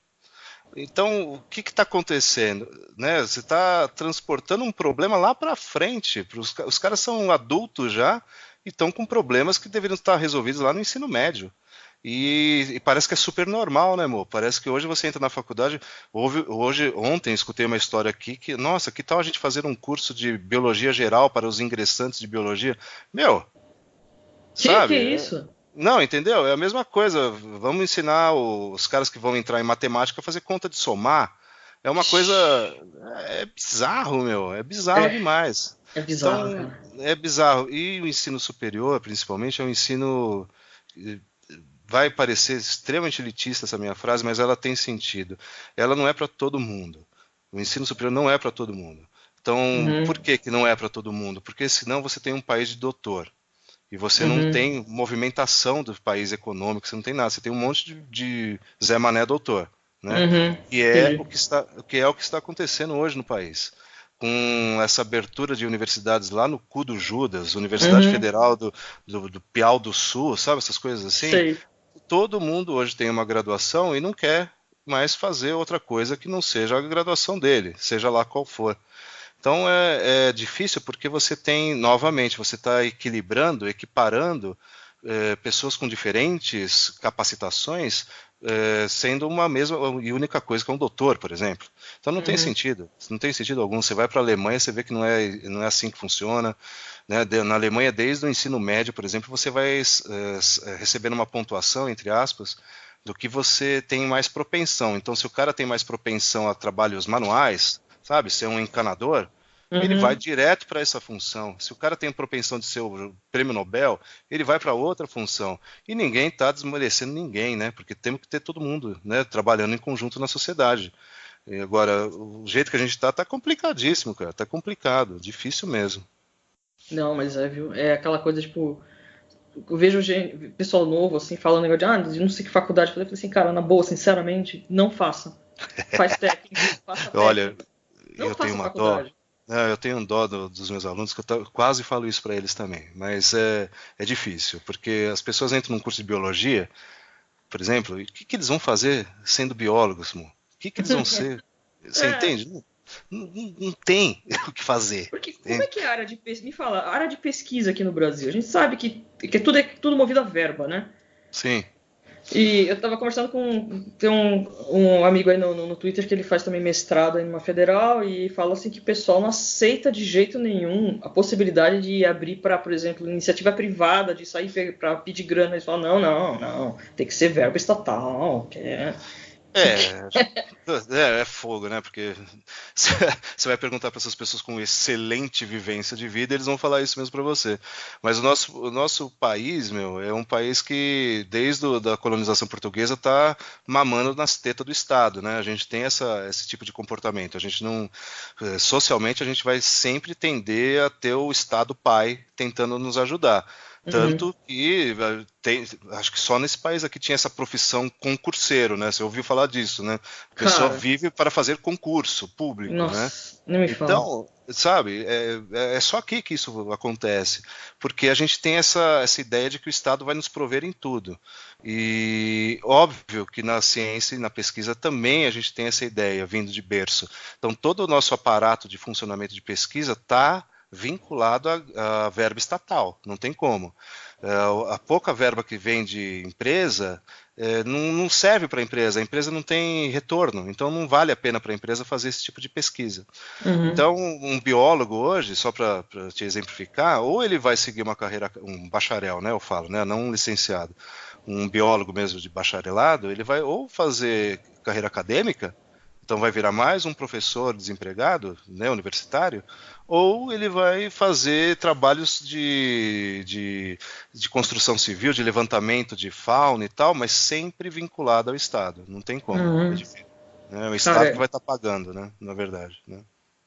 Então, o que está acontecendo? Né? Você está transportando um problema lá para frente. Os caras são adultos já e estão com problemas que deveriam estar resolvidos lá no ensino médio. E parece que é super normal, né, amor? Parece que hoje você entra na faculdade. Ontem, escutei uma história aqui que, nossa, que tal a gente fazer um curso de biologia geral para os ingressantes de biologia? Meu, Que sabe? é isso? Não, entendeu? É a mesma coisa. Vamos ensinar os caras que vão entrar em matemática a fazer conta de somar. É uma coisa. É bizarro, meu. É bizarro É, demais. é bizarro, Então, cara. é bizarro. E o ensino superior, principalmente, é um ensino. eh, Vai parecer extremamente elitista essa minha frase, mas ela tem sentido. Ela não é para todo mundo. O ensino superior não é para todo mundo. Então, Uhum, por que que não é para todo mundo? Porque senão você tem um país de doutor. E você não uhum, tem movimentação do país econômico, você não tem nada. Você tem um monte de Zé Mané doutor, né? uhum. Que é Entendi. o que está acontecendo hoje no país. Com essa abertura de universidades lá no cu do Judas, Universidade Uhum, Federal do Piau do Sul, sabe? Essas coisas assim. sei. todo mundo hoje tem uma graduação e não quer mais fazer outra coisa que não seja a graduação dele, seja lá qual for. Então é difícil porque você tem, novamente, você está equilibrando, equiparando pessoas com diferentes capacitações, sendo uma mesma e única coisa que um doutor, por exemplo. Então não tem Uhum. sentido, não tem sentido algum. Você vai para a Alemanha, você vê que não é assim que funciona. Né? Na Alemanha, desde o ensino médio, por exemplo, você vai recebendo uma pontuação, entre aspas, do que você tem mais propensão. Então, se o cara tem mais propensão a trabalhos manuais, sabe, ser um encanador, ele vai Uhum. direto para essa função. Se o cara tem propensão de ser o prêmio Nobel, ele vai para outra função. E ninguém está desmerecendo ninguém, né? Porque temos que ter todo mundo, né, trabalhando em conjunto na sociedade. E agora, o jeito que a gente está complicadíssimo, cara. Tá complicado, difícil mesmo. Não, mas viu? É aquela coisa, tipo, eu vejo pessoal novo, assim, falando negócio de não sei que faculdade fazer. Eu falei assim, cara, na boa, sinceramente, não faça. Faz técnico, faça Olha, técnico. Não eu tenho faça uma dó. faculdade. Eu tenho um dó dos meus alunos, que eu quase falo isso para eles também. Mas é difícil, porque as pessoas entram num curso de biologia, por exemplo, e o que eles vão fazer sendo biólogos, mo? O que eles vão ser? Você É, entende? Não tem o que fazer. porque como é que é a área de pesquisa? Me fala, a área de pesquisa aqui no Brasil. A gente sabe que é tudo movido a verba, né? Sim. E eu tava conversando com. Tem um amigo aí no Twitter que ele faz também mestrado aí numa federal e fala assim que o pessoal não aceita de jeito nenhum a possibilidade de abrir para, por exemplo, iniciativa privada, de sair para pedir grana. Eles falam: não, tem que ser verba estatal. É, é fogo, né? Porque você vai perguntar para essas pessoas com excelente vivência de vida, eles vão falar isso mesmo para você. Mas o nosso país, meu, é um país que desde a colonização portuguesa está mamando nas tetas do Estado, né? A gente tem esse tipo de comportamento. A gente não, socialmente, a gente vai sempre tender a ter o Estado pai tentando nos ajudar. Uhum. Tanto que acho que só nesse país aqui tinha essa profissão concurseiro, né? Você ouviu falar disso, né? A pessoa Cara, vive para fazer concurso público, né? nossa, nem me fala. Então, sabe, é só aqui que isso acontece, porque a gente tem essa ideia de que o Estado vai nos prover em tudo. E óbvio que na ciência e na pesquisa também a gente tem essa ideia vindo de berço. Então, todo o nosso aparato de funcionamento de pesquisa está vinculado à verba estatal, não tem como. A pouca verba que vem de empresa não serve para a empresa não tem retorno, então não vale a pena para a empresa fazer esse tipo de pesquisa. Uhum. Então, um biólogo hoje, só para te exemplificar, ou ele vai seguir uma carreira, um bacharel, né, eu falo, né, não um licenciado, um biólogo mesmo de bacharelado, ele vai ou fazer carreira acadêmica, então vai virar mais um professor desempregado, né, universitário, ou ele vai fazer trabalhos de construção civil, de levantamento de fauna e tal, mas sempre vinculado ao Estado. Não tem como, é Uhum. difícil. É o Estado que Cara, vai estar pagando, né, na verdade. Né?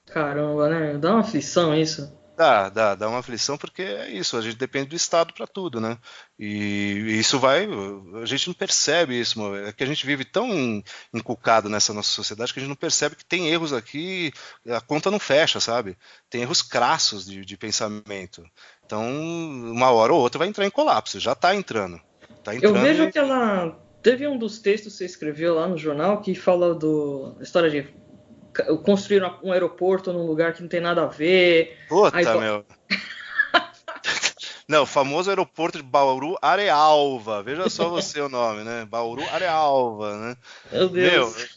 caramba, né? Dá uma aflição isso. Dá uma aflição porque é isso, a gente depende do Estado para tudo, né? E isso a gente não percebe isso, mano. É que a gente vive tão encucado nessa nossa sociedade que a gente não percebe que tem erros aqui, a conta não fecha, sabe? Tem erros crassos de pensamento. Então, uma hora ou outra vai entrar em colapso, já está entrando. Está Eu entrando vejo e. aquela. Teve um dos textos que você escreveu lá no jornal que fala da história de construir um aeroporto num lugar que não tem nada a ver. Aí, Puta, meu. Não, o famoso aeroporto de Bauru Arealva. Veja só você o nome, né? Bauru Arealva, né? meu Meu, Deus.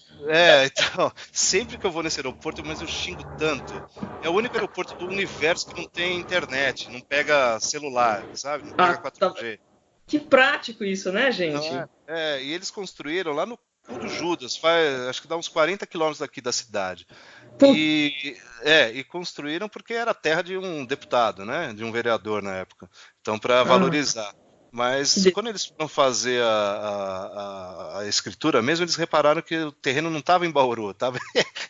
então, sempre que eu vou nesse aeroporto, mas eu xingo tanto. É o único aeroporto do universo que não tem internet, não pega celular, sabe? Não Ah, pega tá. 4G. Que prático isso, né, Não é? gente? E eles construíram lá no cu do Judas, faz, acho que dá uns 40 quilômetros daqui da cidade. Put... E construíram porque era terra de um deputado, né? De um vereador na época. Então, para Ah, valorizar. que Mas de... quando eles foram fazer a escritura mesmo, eles repararam que o terreno não estava em Bauru, estava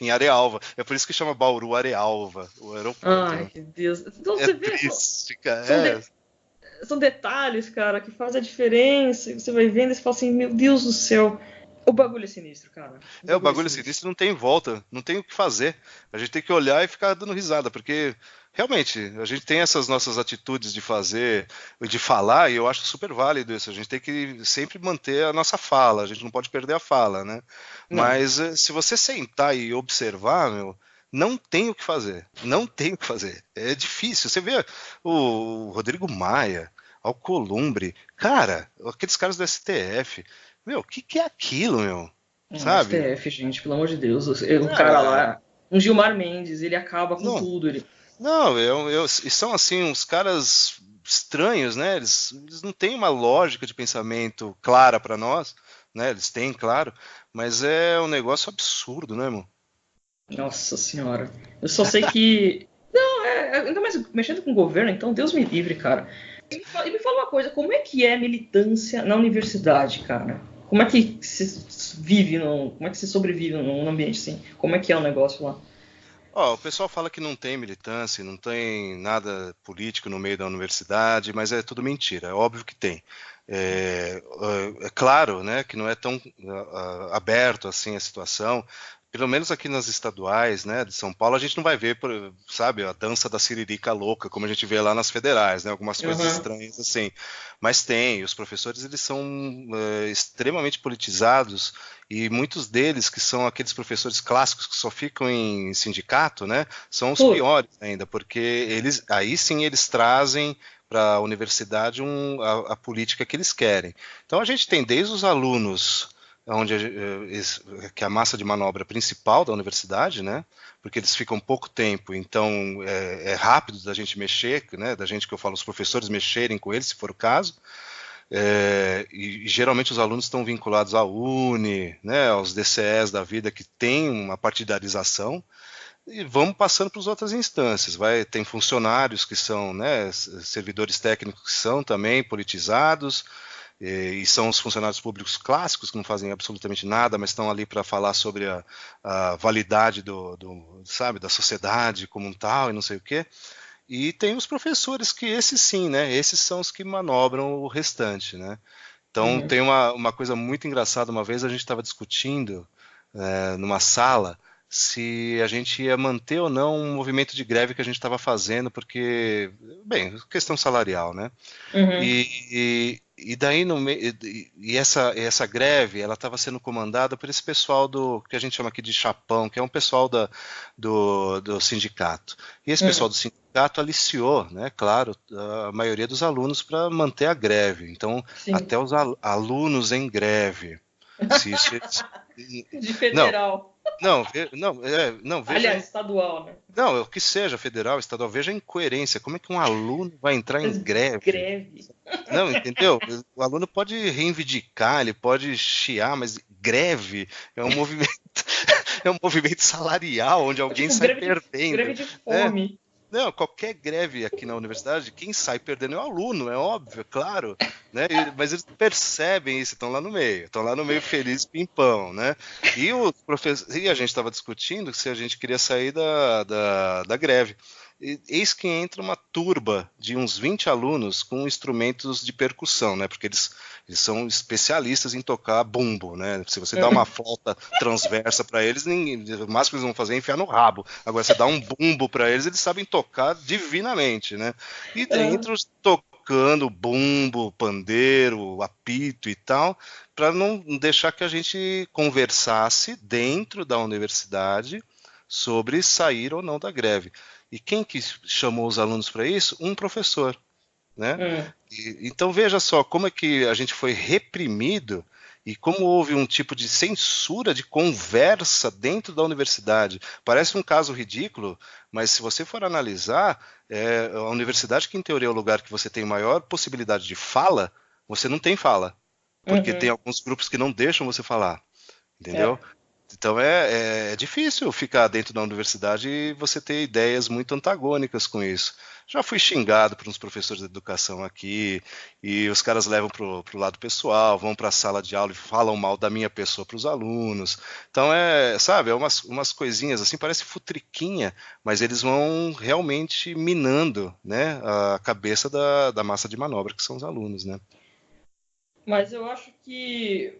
em Arealva. É por isso que chama Bauru Arealva, o aeroporto, Ai, né? que Deus. Então É você vê, triste, cara. são, de- são detalhes, cara, que fazem a diferença. E você vai vendo e você fala assim, meu Deus do céu. O bagulho é sinistro, cara. O O bagulho é bagulho sinistro. sinistro não tem volta, não tem o que fazer. A gente tem que olhar e ficar dando risada, porque realmente, a gente tem essas nossas atitudes de fazer, de falar, e eu acho super válido isso. A gente tem que sempre manter a nossa fala, a gente não pode perder a fala, né? Não. Mas se você sentar e observar, meu, não tem o que fazer. Não tem o que fazer. É difícil. Você vê o Rodrigo Maia, Alcolumbre, cara, aqueles caras do STF. Meu, o que é aquilo, meu? Um Sabe? STF, gente, pelo amor de Deus. O cara É, lá, um Gilmar Mendes, ele acaba com não, tudo. Ele... não, e são assim uns caras estranhos, né? Eles não têm uma lógica de pensamento clara para nós, né? Eles têm, claro, mas é um negócio absurdo, né, irmão? Nossa senhora. Eu só sei que. Não, ainda mais mexendo com o governo, então Deus me livre, cara. E me fala uma coisa, como é que é militância na universidade, cara? Como é que se vive, como é que se sobrevive num ambiente assim? Como é que é o negócio lá? Ó, o pessoal fala que não tem militância, não tem nada político no meio da universidade, mas é tudo mentira. É óbvio que tem. É claro, né, que não é tão aberto assim a situação. Pelo menos aqui nas estaduais, né, de São Paulo, a gente não vai ver, sabe, a dança da siririca louca, como a gente vê lá nas federais, né, algumas coisas Uhum. estranhas assim. Mas tem, os professores eles são extremamente politizados e muitos deles, que são aqueles professores clássicos que só ficam em sindicato, né, são os Pô, piores ainda, porque aí sim eles trazem para a universidade a política que eles querem. Então a gente tem desde os alunos onde que é a massa de manobra principal da universidade, né? Porque eles ficam pouco tempo, então é rápido da gente mexer, né? Da gente que eu falo, os professores mexerem com eles, se for o caso. E geralmente os alunos estão vinculados à Uni, né, aos DCEs da vida que tem uma partidarização, e vamos passando para as outras instâncias. Tem funcionários que são, né, servidores técnicos que são também politizados, e são os funcionários públicos clássicos que não fazem absolutamente nada, mas estão ali para falar sobre a validade sabe, da sociedade como um tal e não sei o quê. E tem os professores que esses sim, né? Esses são os que manobram o restante, né? Então uhum. tem uma coisa muito engraçada. Uma vez a gente estava discutindo numa sala se a gente ia manter ou não um movimento de greve que a gente estava fazendo, porque, bem, questão salarial, né? Uhum. E daí no meio e essa greve ela estava sendo comandada por esse pessoal do que a gente chama aqui de chapão, que é um pessoal do sindicato. E esse pessoal Uhum. do sindicato aliciou, né, claro, a maioria dos alunos para manter a greve. Então Sim. até os alunos em greve. Se isso, De não, federal. não, veja Aliás, estadual, né? não, o que seja federal, estadual, veja a incoerência. Como é que um aluno vai entrar em Mas greve? greve. Não, entendeu? O aluno pode reivindicar, ele pode chiar, mas greve é um movimento, é um movimento salarial onde É alguém tipo sai perdendo, greve de né? fome. Não, qualquer greve aqui na universidade, quem sai perdendo é o aluno, é óbvio, é claro, né? Mas eles percebem isso, estão lá no meio feliz, pimpão, né? E os professores, e a gente estava discutindo se a gente queria sair da greve. Eis que entra uma turba de uns 20 alunos com instrumentos de percussão, né? Porque eles são especialistas em tocar bumbo, né? Se você dá uma flauta transversa para eles, o máximo que eles vão fazer é enfiar no rabo. Agora, você dá um bumbo para eles, eles sabem tocar divinamente, né? E Ah, dentro tocando bumbo, pandeiro, apito e tal, para não deixar que a gente conversasse dentro da universidade sobre sair ou não da greve. E quem que chamou os alunos para isso? Um professor, né? hum. Então veja só como é que a gente foi reprimido e como houve um tipo de censura de conversa dentro da universidade. Parece um caso ridículo, mas se você for analisar, a universidade, que em teoria é o lugar que você tem maior possibilidade de fala, você não tem fala, porque tem Uhum. alguns grupos que não deixam você falar, entendeu? É. Então é difícil ficar dentro da universidade e você ter ideias muito antagônicas com isso. Já fui xingado por uns professores de educação aqui, e os caras levam pro lado pessoal, vão para a sala de aula e falam mal da minha pessoa para os alunos. Então sabe, umas coisinhas assim, parece futriquinha, mas eles vão realmente minando, né, a cabeça da massa de manobra que são os alunos, né? Mas eu acho que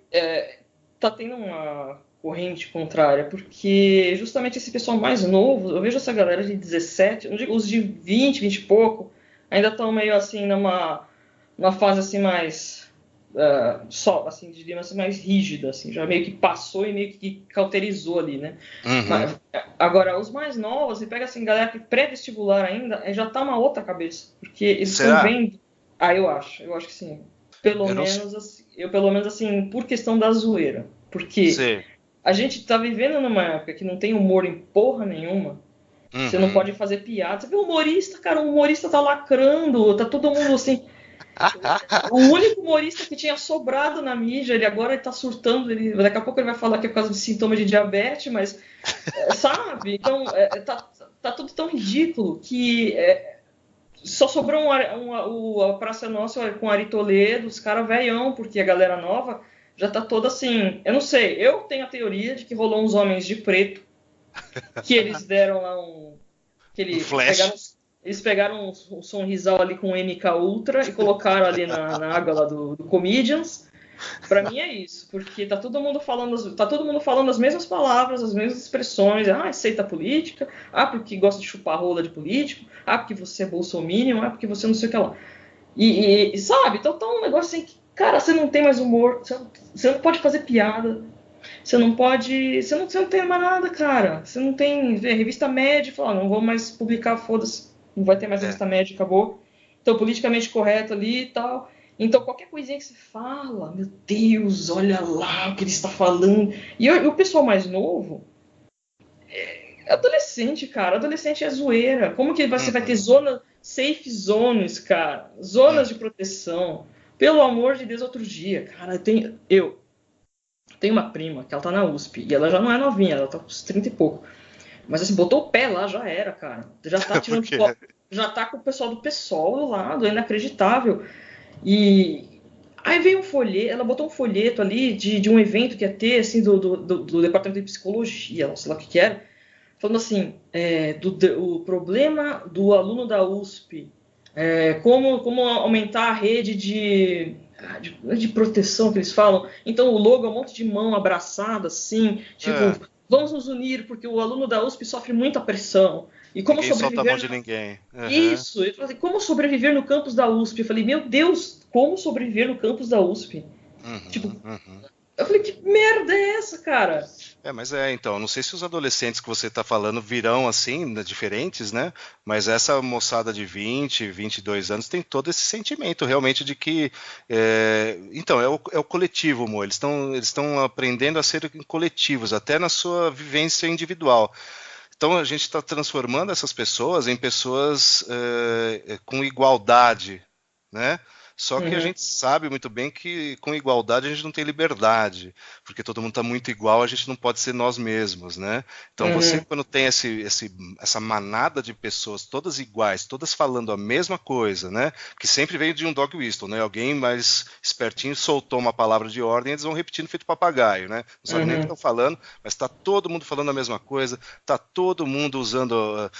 tá tendo uma. corrente contrária, porque justamente esse pessoal mais novo, eu vejo essa galera de 17, não digo, os de 20, 20 e pouco, ainda estão meio assim numa fase assim mais só, assim, diríamos assim, mais rígida, assim, já meio que passou e meio que cauterizou ali, né? Uhum. Mas, agora, os mais novos, você pega assim, galera que pré-vestibular ainda, já tá uma outra cabeça, porque eles estão Será? vendo. Ah, eu acho que sim. Pelo Eu não menos assim, pelo menos assim, por questão da zoeira. Porque sei. a gente tá vivendo numa época que não tem humor em porra nenhuma. Você não Uhum. pode fazer piada. Você vê o humorista, cara, o humorista tá lacrando, tá todo mundo assim. O único humorista que tinha sobrado na mídia, ele agora tá surtando, daqui a pouco ele vai falar que é por causa de sintomas de diabetes, mas sabe? Então tá tudo tão ridículo que só sobrou a Praça Nossa com Ari Toledo, os caras velhão, porque a galera nova já tá toda assim. Eu não sei, eu tenho a teoria de que rolou uns homens de preto, que eles deram lá Um pegaram, flash. eles pegaram um sonrisal ali com MK Ultra e colocaram ali na água lá do Comedians. Pra mim é isso, porque tá todo mundo falando as mesmas palavras, as mesmas expressões. Ah, aceita política. Ah, porque gosta de chupar rola de político. Ah, porque você é bolsominion. Ah, porque você não sei o que lá. E sabe, então tá um negócio assim que, cara, você não tem mais humor, você não pode fazer piada, você não pode, você não tem mais nada, cara. Você não tem revista médica, fala, não vou mais publicar, foda-se, não vai ter mais É, revista médica, acabou. Então, politicamente correto ali e tal. Então, qualquer coisinha que você fala, meu Deus, olha lá o que ele está falando. E o pessoal mais novo, é adolescente, cara. Adolescente é zoeira. Como que você vai ter uhum, safe zones, cara? Zonas uhum. de proteção. Pelo amor de Deus, outro dia, cara, eu tenho uma prima que ela tá na USP e ela já não é novinha, ela tá com uns 30 e pouco. Mas assim, botou o pé lá, já era, cara. Já tá Por tirando quê? foto, já tá com o pessoal do PSOL do lado, é inacreditável. E aí veio um folheto, ela botou um folheto ali de um evento que ia ter, assim, do departamento de psicologia, não sei lá o que que era, falando assim, o problema do aluno da USP, como aumentar a rede de proteção que eles falam. Então o logo é um monte de mão abraçada, assim, tipo, É, vamos nos unir, porque o aluno da USP sofre muita pressão. E como ninguém solta a mão sobreviver. de ninguém. Uhum, Isso, eu falei, como sobreviver no campus da USP? Eu falei, meu Deus, como sobreviver no campus da USP? Tipo, uhum, uhum. eu falei, que merda é essa, cara? Mas então, não sei se os adolescentes que você está falando virão assim, né, diferentes, né? Mas essa moçada de 20, 22 anos tem todo esse sentimento realmente de que. Então, é o coletivo, Mo. Eles estão aprendendo a ser coletivos, até na sua vivência individual. Então, a gente está transformando essas pessoas em pessoas com igualdade, né? Só que a Uhum, gente sabe muito bem que com igualdade a gente não tem liberdade, porque todo mundo está muito igual, a gente não pode ser nós mesmos, né? Então você uhum, quando tem essa manada de pessoas todas iguais, todas falando a mesma coisa, né? Que sempre veio de um dog whistle, né? Alguém mais espertinho soltou uma palavra de ordem, eles vão repetindo feito papagaio, né? Não sabe nem o que uhum. estão falando, mas está todo mundo falando a mesma coisa, está todo mundo usando.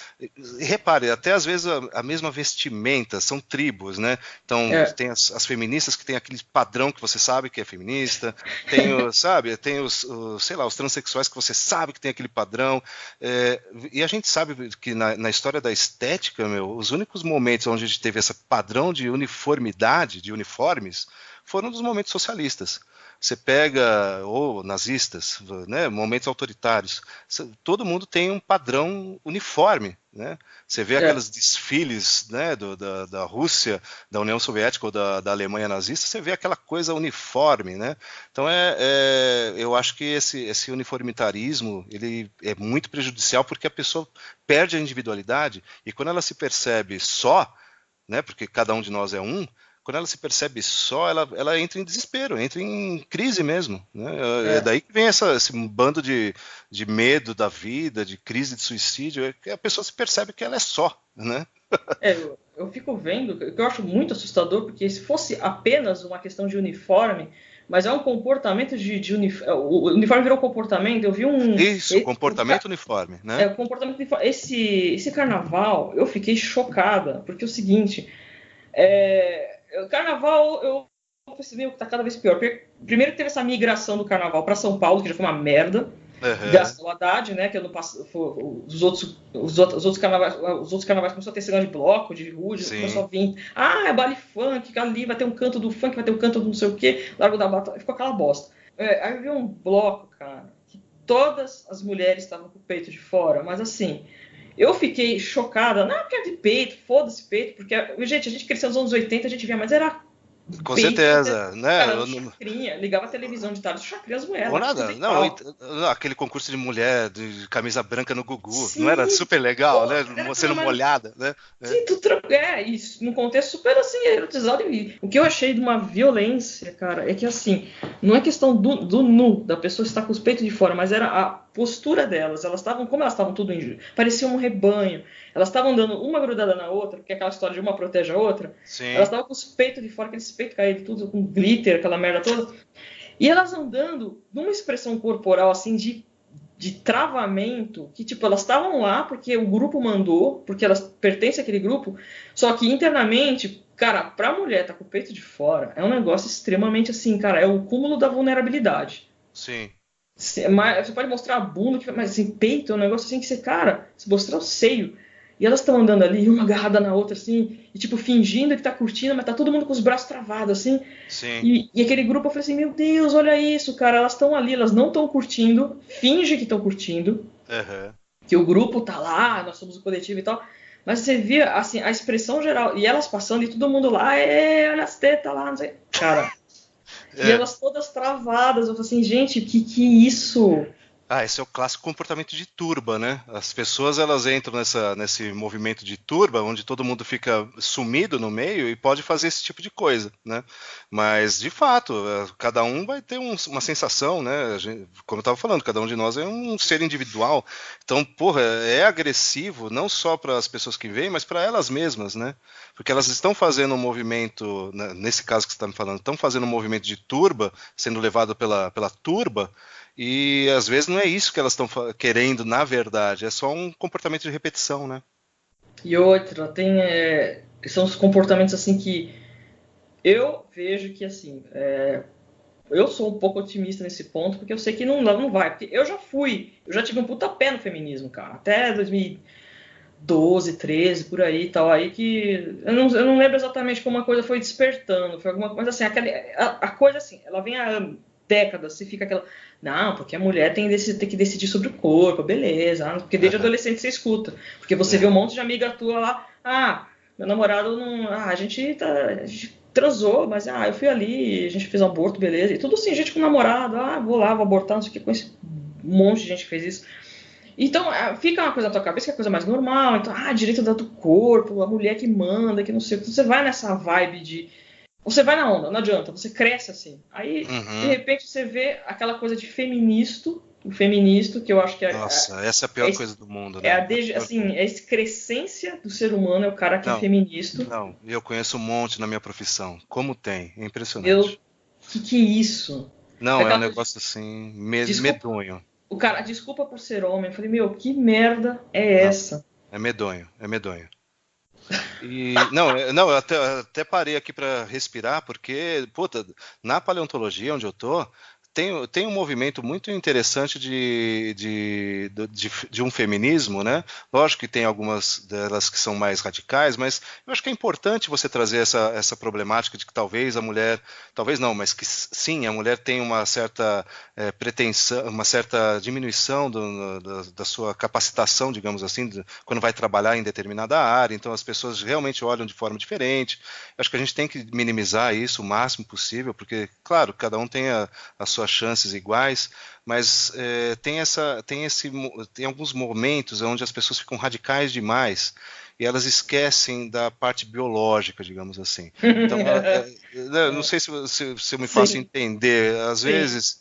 Repare, até às vezes a mesma vestimenta, são tribos, né? Então, É. tem as feministas que tem aquele padrão que você sabe que é feminista, tem sabe, tem sei lá, os transexuais que você sabe que tem aquele padrão, e a gente sabe que na história da estética, meu, os únicos momentos onde a gente teve esse padrão de uniformidade, de uniformes, foram dos momentos socialistas. Você pega, ou nazistas, né, momentos autoritários, todo mundo tem um padrão uniforme, né? Você vê É. aqueles desfiles, né, da Rússia, da União Soviética ou da Alemanha nazista, você vê aquela coisa uniforme, né? Então eu acho que esse uniformitarismo ele é muito prejudicial porque a pessoa perde a individualidade e quando ela se percebe só, né, porque cada um de nós é um, quando ela se percebe só, ela entra em desespero, entra em crise mesmo. Né? É É. daí que vem esse bando de medo da vida, de crise de suicídio, é que a pessoa se percebe que ela é só. Né? Eu fico vendo, o que eu acho muito assustador, porque se fosse apenas uma questão de uniforme, mas é um comportamento o uniforme virou comportamento, eu vi Isso, comportamento uniforme. Né? o comportamento esse carnaval, eu fiquei chocada, porque é o seguinte, o carnaval eu percebi que tá cada vez pior, porque Primeiro teve essa migração do carnaval para São Paulo, que já foi uma merda. Aham. Gastou o Haddad, né? Que ano passado, os outros carnavais começou a ter esse negócio de bloco, de rua, começou Sim. a vir. Ah, é baile funk, ali vai ter um canto do funk, vai ter um canto do não sei o quê, Largo da Batalha, ficou aquela bosta. Aí veio um bloco, cara, que todas as mulheres estavam com o peito de fora, mas assim, eu fiquei chocada, não porque é de peito, foda-se peito, porque, gente, a gente cresceu nos anos 80, a gente via, mas era Com peito até. certeza, né? Cara, no Chacrinha, ligava a televisão de tarde, Chacrinha as mulheres Ou lá, que nada. tem Não, pau. aquele concurso de mulher de camisa branca no Gugu, não era Sim, super legal, pô, né? era a coisa Sendo mais. molhada, né? É. Sim, isso, num contexto super assim, erotizado. E o que eu achei de uma violência, cara, é que assim, não é questão do nu, da pessoa estar com os peitos de fora, mas era a postura delas. Elas estavam, como elas estavam tudo em. Parecia um rebanho. Elas estavam dando uma grudada na outra, porque é aquela história de uma protege a outra. Elas Sim, estavam com os peitos de fora, aqueles peitos caídos, tudo com glitter, aquela merda toda. E elas andando numa expressão corporal assim de travamento, que tipo, elas estavam lá porque o grupo mandou, porque elas pertencem àquele grupo, só que internamente, cara, pra mulher tá com o peito de fora, é um negócio extremamente assim, cara, é o cúmulo da vulnerabilidade. sim. Você pode mostrar a bunda, mas assim, peito é um negócio assim que você, cara, se mostrar o seio. E elas estão andando ali, uma agarrada na outra, assim, e tipo, fingindo que tá curtindo, mas tá todo mundo com os braços travados, assim. Sim. E aquele grupo, eu falei assim, meu Deus, olha isso, cara, elas estão ali, elas não estão curtindo, finge que estão curtindo, Aham. que o grupo tá lá, nós somos o coletivo e tal, mas você via, assim, a expressão geral, e elas passando e todo mundo lá, olha as tetas lá, não sei, cara, e É. elas todas travadas, eu falei assim, gente, que é isso? Ah, esse é o clássico comportamento de turba, né? As pessoas elas entram nesse movimento de turba, onde todo mundo fica sumido no meio e pode fazer esse tipo de coisa, né? Mas, de fato, cada um vai ter uma sensação, né? Como eu estava falando, cada um de nós é um ser individual. Então, porra, é agressivo não só para as pessoas que veem, mas para elas mesmas, né? Porque elas estão fazendo um movimento, nesse caso que você está me falando, estão fazendo um movimento de turba, sendo levado pela turba. E às vezes não é isso que elas estão querendo, na verdade, é só um comportamento de repetição, né? E outra, são os comportamentos assim que eu vejo que assim, eu sou um pouco otimista nesse ponto, porque eu sei que não vai. Porque eu já tive um puta pé no feminismo, cara. Até 2012, 13, por aí e tal. Aí que. Eu não lembro exatamente como uma coisa foi despertando. Foi alguma coisa assim. A coisa assim, ela vem há décadas, se fica aquela. Não, porque a mulher tem que decidir sobre o corpo, beleza. Porque desde Aham, adolescente você escuta. Porque você vê é, um monte de amiga tua lá. Ah, meu namorado não. Ah, a gente transou, mas eu fui ali, a gente fez um aborto, beleza. E tudo assim, gente com namorado, vou lá, vou abortar, não sei o que, conheci um monte de gente que fez isso. Então, fica uma coisa na tua cabeça que é a coisa mais normal. Então, direito do corpo, a mulher que manda, que não sei o que. Você vai nessa vibe de. Você vai na onda, não adianta, você cresce assim. Aí, de uhum. repente, você vê aquela coisa de feministo, o feministo, que eu acho que Nossa, essa é a é, pior coisa do mundo, é né? a, É a desde, pior assim, coisa. é a excrescência do ser humano, é o cara que é Não, feministo. não, eu conheço um monte na minha profissão. Como tem? É Meu, impressionante. que é isso? É Não, é um aquela coisa de, negócio assim, desculpa, medonho. o cara, desculpa por ser homem. Eu falei, meu, que merda é Não, essa? é medonho, é medonho. E não, não, eu até parei aqui para respirar, porque, puta, na paleontologia onde eu tô, tem um movimento muito interessante de um feminismo, né? Lógico que tem algumas delas que são mais radicais, mas eu acho que é importante você trazer essa problemática de que talvez a mulher, talvez não, mas que sim, a mulher tem uma certa pretensão, uma certa diminuição da sua capacitação, digamos assim, quando vai trabalhar em determinada área, então as pessoas realmente olham de forma diferente. Acho que a gente tem que minimizar isso o máximo possível, porque, claro, cada um tem as suas chances iguais, mas tem alguns momentos onde as pessoas ficam radicais demais e elas esquecem da parte biológica, digamos assim. Então, não sei se eu me faço Sim, entender. Às sim. vezes,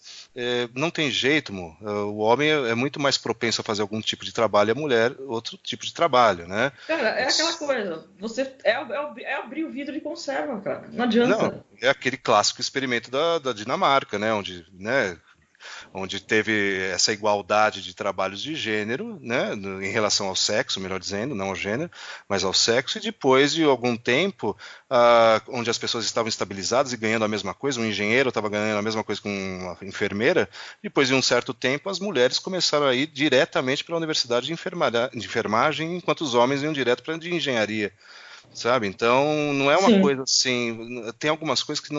não tem jeito, mo. O homem é muito mais propenso a fazer algum tipo de trabalho, e a mulher outro tipo de trabalho, né? Cara, é aquela coisa. Você é abrir o vidro de conserva, cara. Não Não, adianta. é aquele clássico experimento da Dinamarca, né? onde teve essa igualdade de trabalhos de gênero, né, em relação ao sexo, melhor dizendo, não ao gênero, mas ao sexo, e depois de algum tempo, onde as pessoas estavam estabilizadas e ganhando a mesma coisa, um engenheiro estava ganhando a mesma coisa com uma enfermeira, depois de um certo tempo, as mulheres começaram a ir diretamente para a universidade de enfermagem, enquanto os homens iam direto para a de engenharia. Sabe? Então, não é uma Sim. coisa assim. Tem algumas coisas que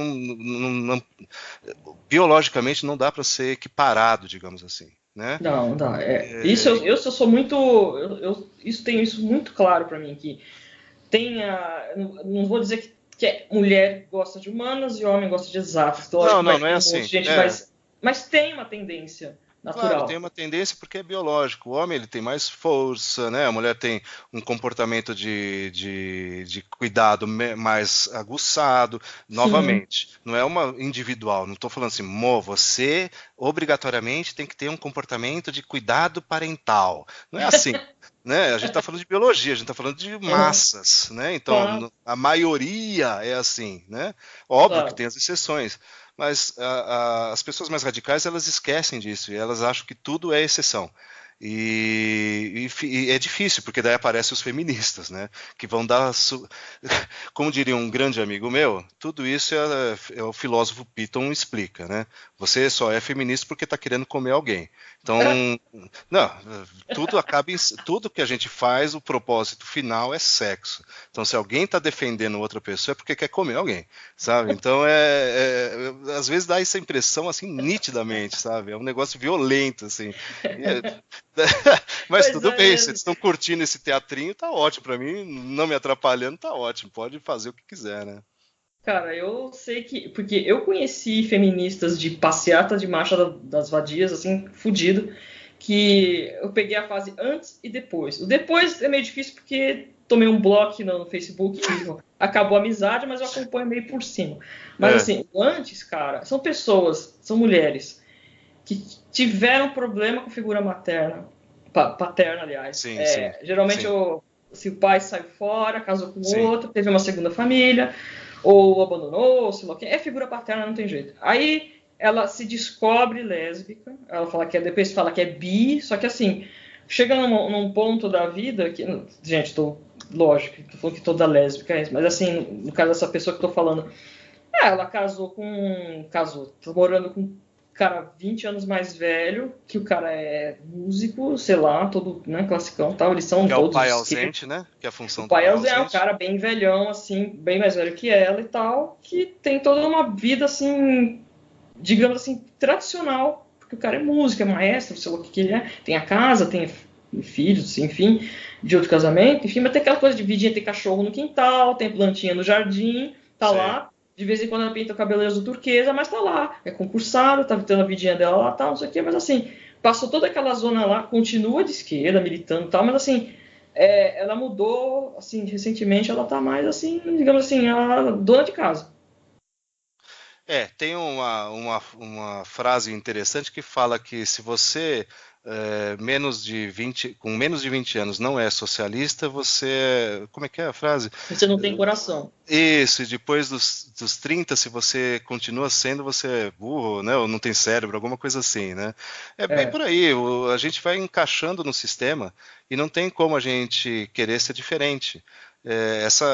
biologicamente não dá para ser equiparado, digamos assim. Né? Não, dá. Isso eu sou muito. Isso tenho isso muito claro para mim, que tem a. Não vou dizer que mulher gosta de humanas e homem gosta de exatas. Lógico Não, que vai não é ter um monte de assim. gente, mas tem uma tendência Claro, tem natural. uma tendência porque é biológico. O homem ele tem mais força, né? A mulher tem um comportamento de cuidado mais aguçado. Sim. Novamente, não é uma individual. Não estou falando assim, você obrigatoriamente tem que ter um comportamento de cuidado parental. Não é assim. Né? A gente está falando de biologia, a gente está falando de Aham. massas, né? Claro, Então, a maioria é assim, né? Óbvio que claro. tem as exceções, mas as pessoas mais radicais elas esquecem disso e elas acham que tudo é exceção. E é difícil, porque daí aparecem os feministas, né? Que vão dar. Como diria um grande amigo meu, tudo isso é o filósofo Piton explica, né? Você só é feminista porque está querendo comer alguém. Então, não, tudo que a gente faz, o propósito final é sexo. Então, se alguém está defendendo outra pessoa, é porque quer comer alguém, sabe? Então, às vezes dá essa impressão assim nitidamente, sabe? É um negócio violento, assim. E mas Pois tudo bem, se é, eles estão curtindo esse teatrinho, tá ótimo. Para mim, não me atrapalhando, tá ótimo. Pode fazer o que quiser, né? cara, eu sei que. Porque eu conheci feministas de passeata de marcha das vadias, assim, fudido, que eu peguei a fase antes e depois. O depois é meio difícil porque tomei um bloco no Facebook e acabou a amizade, mas eu acompanho meio por cima. Mas É, assim, o antes, cara, são pessoas, são mulheres que tiveram problema com figura materna, paterna, aliás. sim, sim, Geralmente, sim, se o pai saiu fora, casou com sim, outro, teve uma segunda família, ou abandonou, ou sei lá o quê. É figura paterna, não tem jeito. Aí ela se descobre lésbica, ela fala que depois fala que é bi, só que assim, chega num ponto da vida que, gente, lógico, tô falando que toda lésbica é isso, mas assim, no caso dessa pessoa que eu tô falando, ela tô morando com um cara 20 anos mais velho, que o cara é músico, sei lá, todo, né, classicão, tal, eles são que é o todos pai skate. ausente, né? Que é a O função do pai pai é um ausente. cara bem velhão, assim, bem mais velho que ela e tal, que tem toda uma vida, assim, digamos assim, tradicional, porque o cara é músico, é maestro, sei lá o que ele é, tem a casa, tem filhos, enfim, de outro casamento, enfim, mas tem aquela coisa de vidinha, tem cachorro no quintal, tem plantinha no jardim, tá Sim. lá, de vez em quando ela pinta o cabelo azul turquesa, mas tá lá, é concursada, tá tendo a vidinha dela lá, tal, não sei o que, mas assim, passou toda aquela zona lá, continua de esquerda, militando e tal, mas assim, ela mudou, assim, recentemente, ela tá mais assim, digamos assim, a dona de casa. Tem uma frase interessante que fala que se você com menos de 20 anos não é socialista, como é que é a frase? Você não tem coração. Isso, e depois dos 30, se você continua sendo, você é burro, né? Ou não tem cérebro, alguma coisa assim, né? É bem É, por aí, a gente vai encaixando no sistema e não tem como a gente querer ser diferente.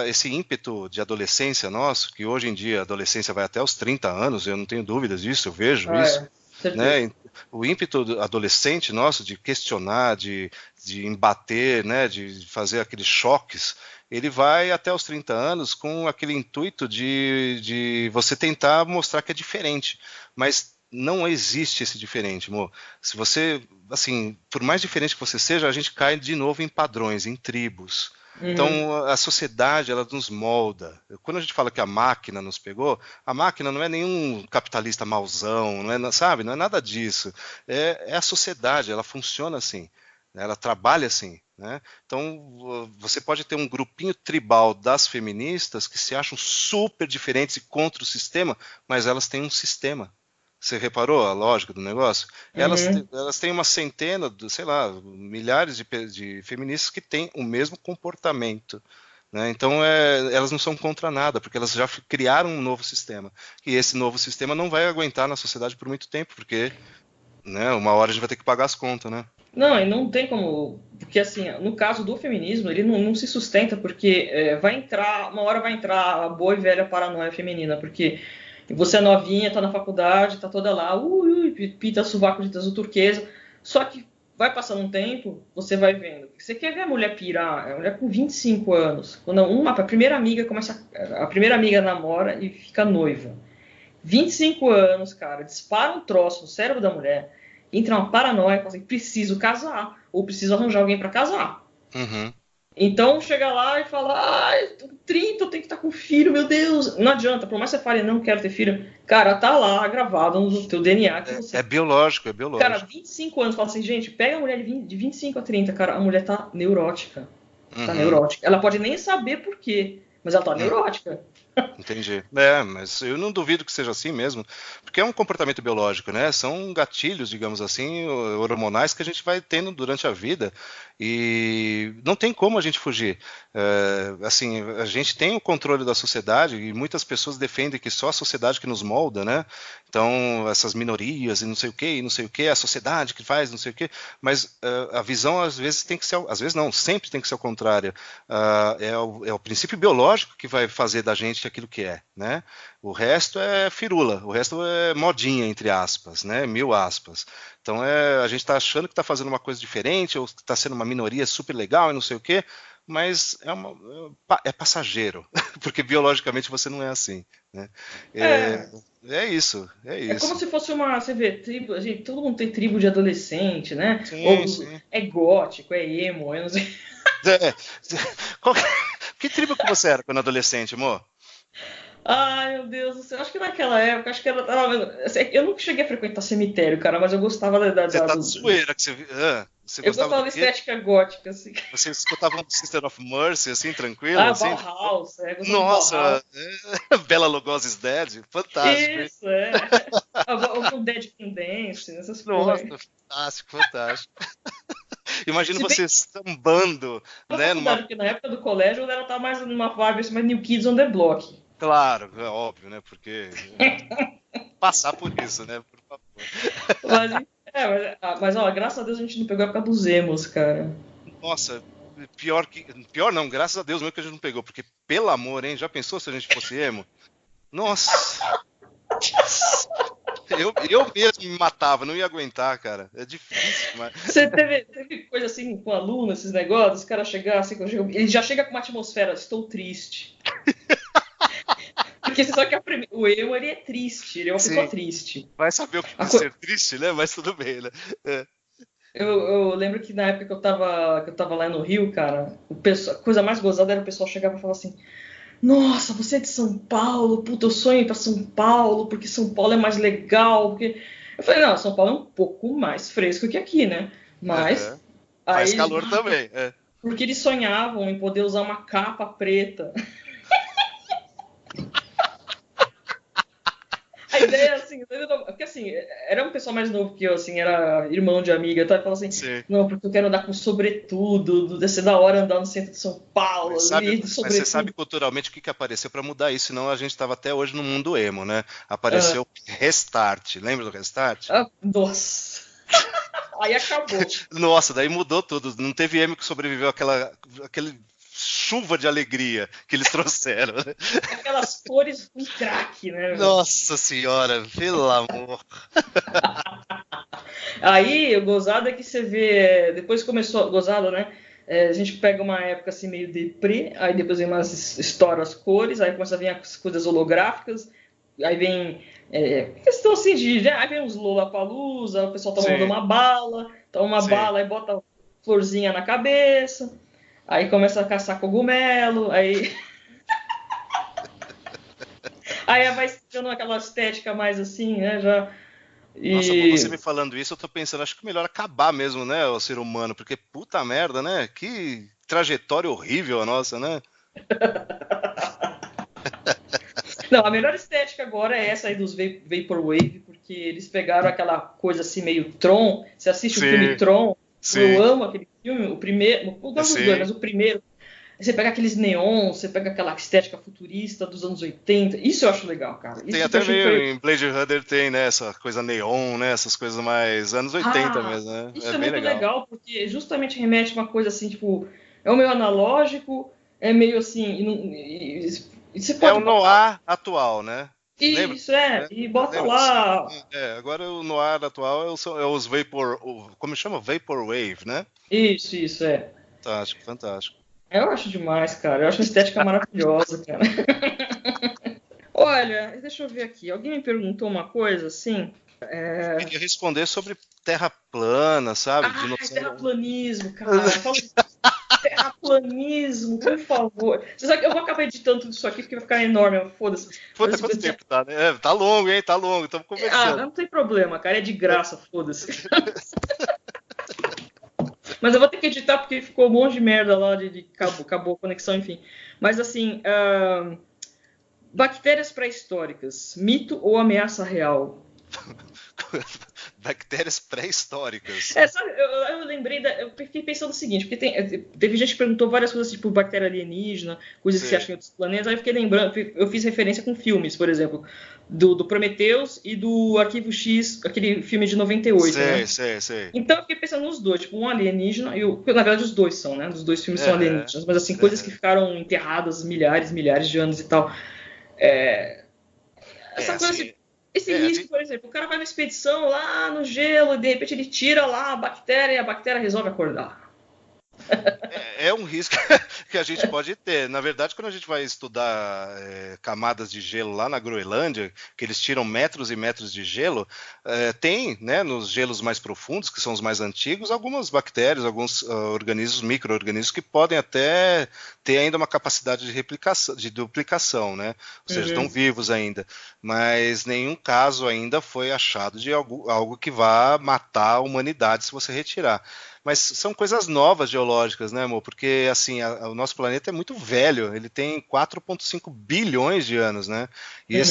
Esse ímpeto de adolescência nosso, que hoje em dia a adolescência vai até os 30 anos, eu não tenho dúvidas disso, eu vejo isso, certeza. né? O ímpeto adolescente nosso de questionar, de embater, né? De fazer aqueles choques, ele vai até os 30 anos com aquele intuito de você tentar mostrar que é diferente, mas não existe esse diferente, amor. Se você, assim, por mais diferente que você seja, a gente cai de novo em padrões, em tribos. Uhum. Então, a sociedade, ela nos molda. Quando a gente fala que a máquina nos pegou, a máquina não é nenhum capitalista mauzão, não é, sabe? Não é nada disso. É a sociedade, ela funciona assim, né? Ela trabalha assim, né? Então, você pode ter um grupinho tribal das feministas que se acham super diferentes e contra o sistema, mas elas têm um sistema. Você reparou a lógica do negócio? Uhum. Elas têm uma centena, sei lá, milhares de feministas que têm o mesmo comportamento. Né? Então, elas não são contra nada, porque elas já criaram um novo sistema. E esse novo sistema não vai aguentar na sociedade por muito tempo, porque né? Uma hora a gente vai ter que pagar as contas, né? Não, e não tem como. Porque, assim, no caso do feminismo, ele não se sustenta, porque vai entrar, uma hora vai entrar a boa e velha paranoia feminina, porque você é novinha, tá na faculdade, tá toda lá, pita sovaco de azul turquesa, só que vai passando um tempo, você vai vendo. Você quer ver a mulher pirar, a mulher com 25 anos, quando a primeira amiga começa, a primeira amiga namora e fica noiva. 25 anos, cara, dispara um troço no cérebro da mulher, entra uma paranoia, fala assim, preciso casar, ou preciso arranjar alguém pra casar. Uhum. Então chega lá e fala, eu tô com 30, eu tenho que estar com filho, meu Deus. Não adianta, por mais que você fale, não quero ter filho, cara, tá lá gravado no teu DNA que você... É biológico, é Cara, biológico. 25 anos, fala assim, gente, pega a mulher de 25 a 30, cara, a mulher tá neurótica. Tá Uhum. neurótica. Ela pode nem saber por quê, mas ela tá neurótica. Entendi. Mas eu não duvido que seja assim mesmo, porque é um comportamento biológico, né? São gatilhos, digamos assim, hormonais que a gente vai tendo durante a vida e não tem como a gente fugir. Assim, a gente tem o controle da sociedade e muitas pessoas defendem que só a sociedade que nos molda, né? Então, essas minorias e não sei o quê, e não sei o quê, a sociedade que faz não sei o quê, mas a visão às vezes tem que ser, às vezes não, sempre tem que ser ao contrário. É o princípio biológico que vai fazer da gente aquilo que é, né? O resto é firula, o resto é modinha, entre aspas, né? Mil aspas. Então a gente está achando que está fazendo uma coisa diferente, ou está sendo uma minoria super legal e não sei o quê, mas é passageiro, porque biologicamente você não é assim, né? É, É isso, é É como isso. se fosse uma, você vê, tribo, gente, todo mundo tem tribo de adolescente, né? Sim, Ou sim. é gótico, é emo, eu não sei. É, qual que tribo que você era quando adolescente, amor? Ai, meu Deus do céu, acho que naquela época, acho que ela tava. Eu nunca cheguei a frequentar cemitério, cara, mas eu gostava Você tá de zoeira que você eu gostava gostava do da quê? estética gótica, assim. Você escutava um Sister of Mercy, assim, tranquilo, Ah, assim? Bauhaus, eu gostava de Nossa, Bauhaus. Bela Lugosi's Dead, fantástico, hein? Isso, é. O Dead Can Dance, essas porra Nossa, aí. fantástico, fantástico. Imagino Se bem você sambando, na né, faculdade, porque na época do colégio ela tava mais numa vibe assim, mais New Kids on the Block. claro, é óbvio, né, porque passar por isso, né, por favor. Mas, mas ó, graças a Deus a gente não pegou a época dos emos, cara. Nossa, pior não, graças a Deus mesmo que a gente não pegou, porque pelo amor, hein, já pensou se a gente fosse emo? Nossa, eu mesmo me matava, não ia aguentar, cara. É difícil, mas. Você teve coisa assim com aluno, esses negócios, os caras chegar assim, ele já chega com uma atmosfera, estou triste. Porque você sabe que o emo ele é triste, ele é uma pessoa Sim, triste. vai saber o que A é co- ser triste, né? Mas tudo bem, né? É. eu lembro que na época que eu tava lá no Rio, cara, a coisa mais gozada era o pessoal chegar pra falar assim: Nossa, você é de São Paulo, puta, eu sonho em ir pra São Paulo, porque São Paulo é mais legal. Porque... Eu falei: Não, São Paulo é um pouco mais fresco que aqui, né? Mas Aham. Faz aí, calor também. É. porque eles sonhavam em poder usar uma capa preta. A ideia é assim, porque assim, era um pessoal mais novo que eu, assim, era irmão de amiga, tá? E falava assim, Sim. não, porque eu quero andar com sobretudo, deve ser da hora andar no centro de São Paulo, ali, de Mas você sabe sobretudo. culturalmente o que apareceu para mudar isso, senão a gente estava até hoje no mundo emo, né? Ah, Apareceu Restart, lembra do Restart? nossa, aí acabou. Nossa, daí mudou tudo. Não teve emo que sobreviveu aquele chuva de alegria que eles trouxeram. Né? Aquelas cores com crack, né, velho? Nossa senhora, pelo amor. Aí, o gozado é que você vê, depois começou, gozado, né? A gente pega uma época assim meio deprê, aí depois vem umas estoura as cores, aí começa a vir as coisas holográficas, aí vem questão assim aí vem uns Lollapalooza, o pessoal tomando Sim, uma bala, toma uma sim. bala, aí bota florzinha na cabeça, aí começa a caçar cogumelo, aí vai ficando aquela estética mais assim, né, já, Nossa, amor, você e me falando isso, eu tô pensando, acho que melhor acabar mesmo, né, o ser humano, porque puta merda, né? Que trajetória horrível a nossa, né? Não, a melhor estética agora é essa aí dos Vaporwave, porque eles pegaram aquela coisa assim meio Tron. Você assiste o filme Sim, Tron, eu sim, amo aquele filme, o primeiro, eu gosto dos dois, sim. mas o primeiro, você pega aqueles neons, você pega aquela estética futurista dos anos 80. Isso eu acho legal, cara. Tem Isso que eu até achei que meio foi. em Blade Runner tem, né, essa coisa neon, né, essas coisas mais anos 80 Ah, mesmo, né? É isso é bem muito legal. legal, porque justamente remete a uma coisa assim, tipo, é um meio analógico, é meio assim, e você É pode o botar. noir atual, né? Lembra? Isso é, Né? e bota Lembra disso? lá. Agora o noir atual é os vapor, como chama? Vaporwave, né? Isso é. Fantástico, fantástico. Eu acho demais, cara. Eu acho uma estética maravilhosa, cara. Olha, deixa eu ver aqui. Alguém me perguntou uma coisa assim. Eu queria responder sobre terra plana, sabe? Ah, Dinossauro. terraplanismo, cara. Fala de terraplanismo, por favor. Você sabe que eu vou acabar editando tudo isso aqui porque vai ficar enorme, foda-se. Puta, quanto tempo tá, né? Tá longo, hein? Tá longo, estamos Ah, conversando. não tem problema, cara. É de graça, foda-se. Mas eu vou ter que editar porque ficou um monte de merda lá acabou a conexão, enfim. Mas assim, bactérias pré-históricas, mito ou ameaça real? Bactérias pré-históricas. Sabe, eu lembrei eu fiquei pensando o seguinte, porque teve gente que perguntou várias coisas, tipo bactéria alienígena, coisas que se Sei, acham em outros planetas, aí eu fiquei lembrando, eu fiz referência com filmes, por exemplo, do Prometheus e do Arquivo X, aquele filme de 98, né? sei, sei, sei. Então eu fiquei pensando nos dois, tipo, um alienígena, na verdade os dois são, né? Os dois filmes são Aham, alienígenas, mas assim, coisas que aham. ficaram enterradas milhares de anos e tal. É, É, essa coisa, assim, assim, esse a risco, gente, por exemplo, o cara vai numa expedição lá no gelo e de repente ele tira lá a bactéria e a bactéria resolve acordar. é um risco que a gente pode ter. Na verdade, quando a gente vai estudar camadas de gelo lá na Groenlândia, que eles tiram metros e metros de gelo, tem, né, nos gelos mais profundos, que são os mais antigos, algumas bactérias, alguns organismos, micro-organismos que podem até ter ainda uma capacidade de replicação, de duplicação, né? Ou seja, estão Uhum. vivos ainda. Mas nenhum caso ainda foi achado de algo que vá matar a humanidade se você retirar. Mas são coisas novas geológicas, né, amor? Porque assim, o nosso planeta é muito velho, ele tem 4,5 bilhões de anos, né? E Uhum.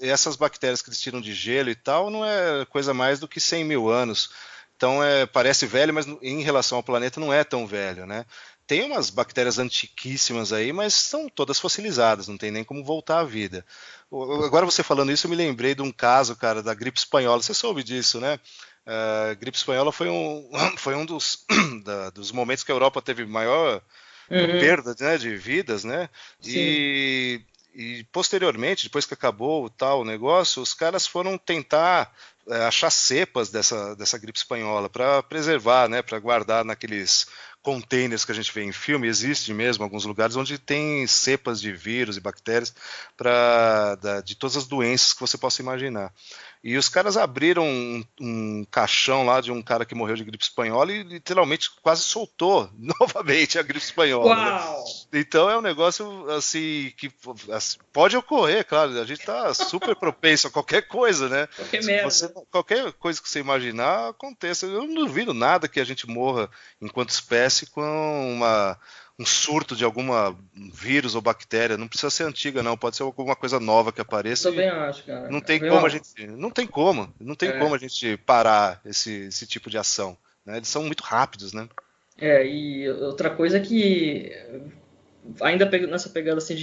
essas bactérias que eles tiram de gelo e tal não é coisa mais do que 100 mil anos. Então parece velho, mas em relação ao planeta não é tão velho, né? Tem umas bactérias antiquíssimas aí, mas são todas fossilizadas, não tem nem como voltar à vida. Agora você falando isso, eu me lembrei de um caso, cara, da gripe espanhola. Você soube disso, né? A gripe espanhola foi foi um dos momentos que a Europa teve maior Uhum. perda, né, de vidas, né? Sim. E posteriormente, depois que acabou o tal negócio, os caras foram tentar achar cepas dessa gripe espanhola para preservar, né, para guardar naqueles containers que a gente vê em filme. Existe mesmo alguns lugares onde tem cepas de vírus e bactérias de todas as doenças que você possa imaginar. E os caras abriram um caixão lá de um cara que morreu de gripe espanhola e literalmente quase soltou novamente a gripe espanhola, né? Uau! Então é um negócio assim que assim, pode ocorrer, claro. A gente está super propenso a qualquer coisa, né? Qualquer merda. Qualquer coisa que você imaginar aconteça. Eu não duvido nada que a gente morra enquanto espécie com um surto de alguma vírus ou bactéria. Não precisa ser antiga, não. Pode ser alguma coisa nova que Eu apareça e também acho, cara. não tem Vem como a uma... gente, não tem como É, a gente parar esse tipo de ação, né? Eles são muito rápidos, né? e outra coisa que ainda nessa pegada assim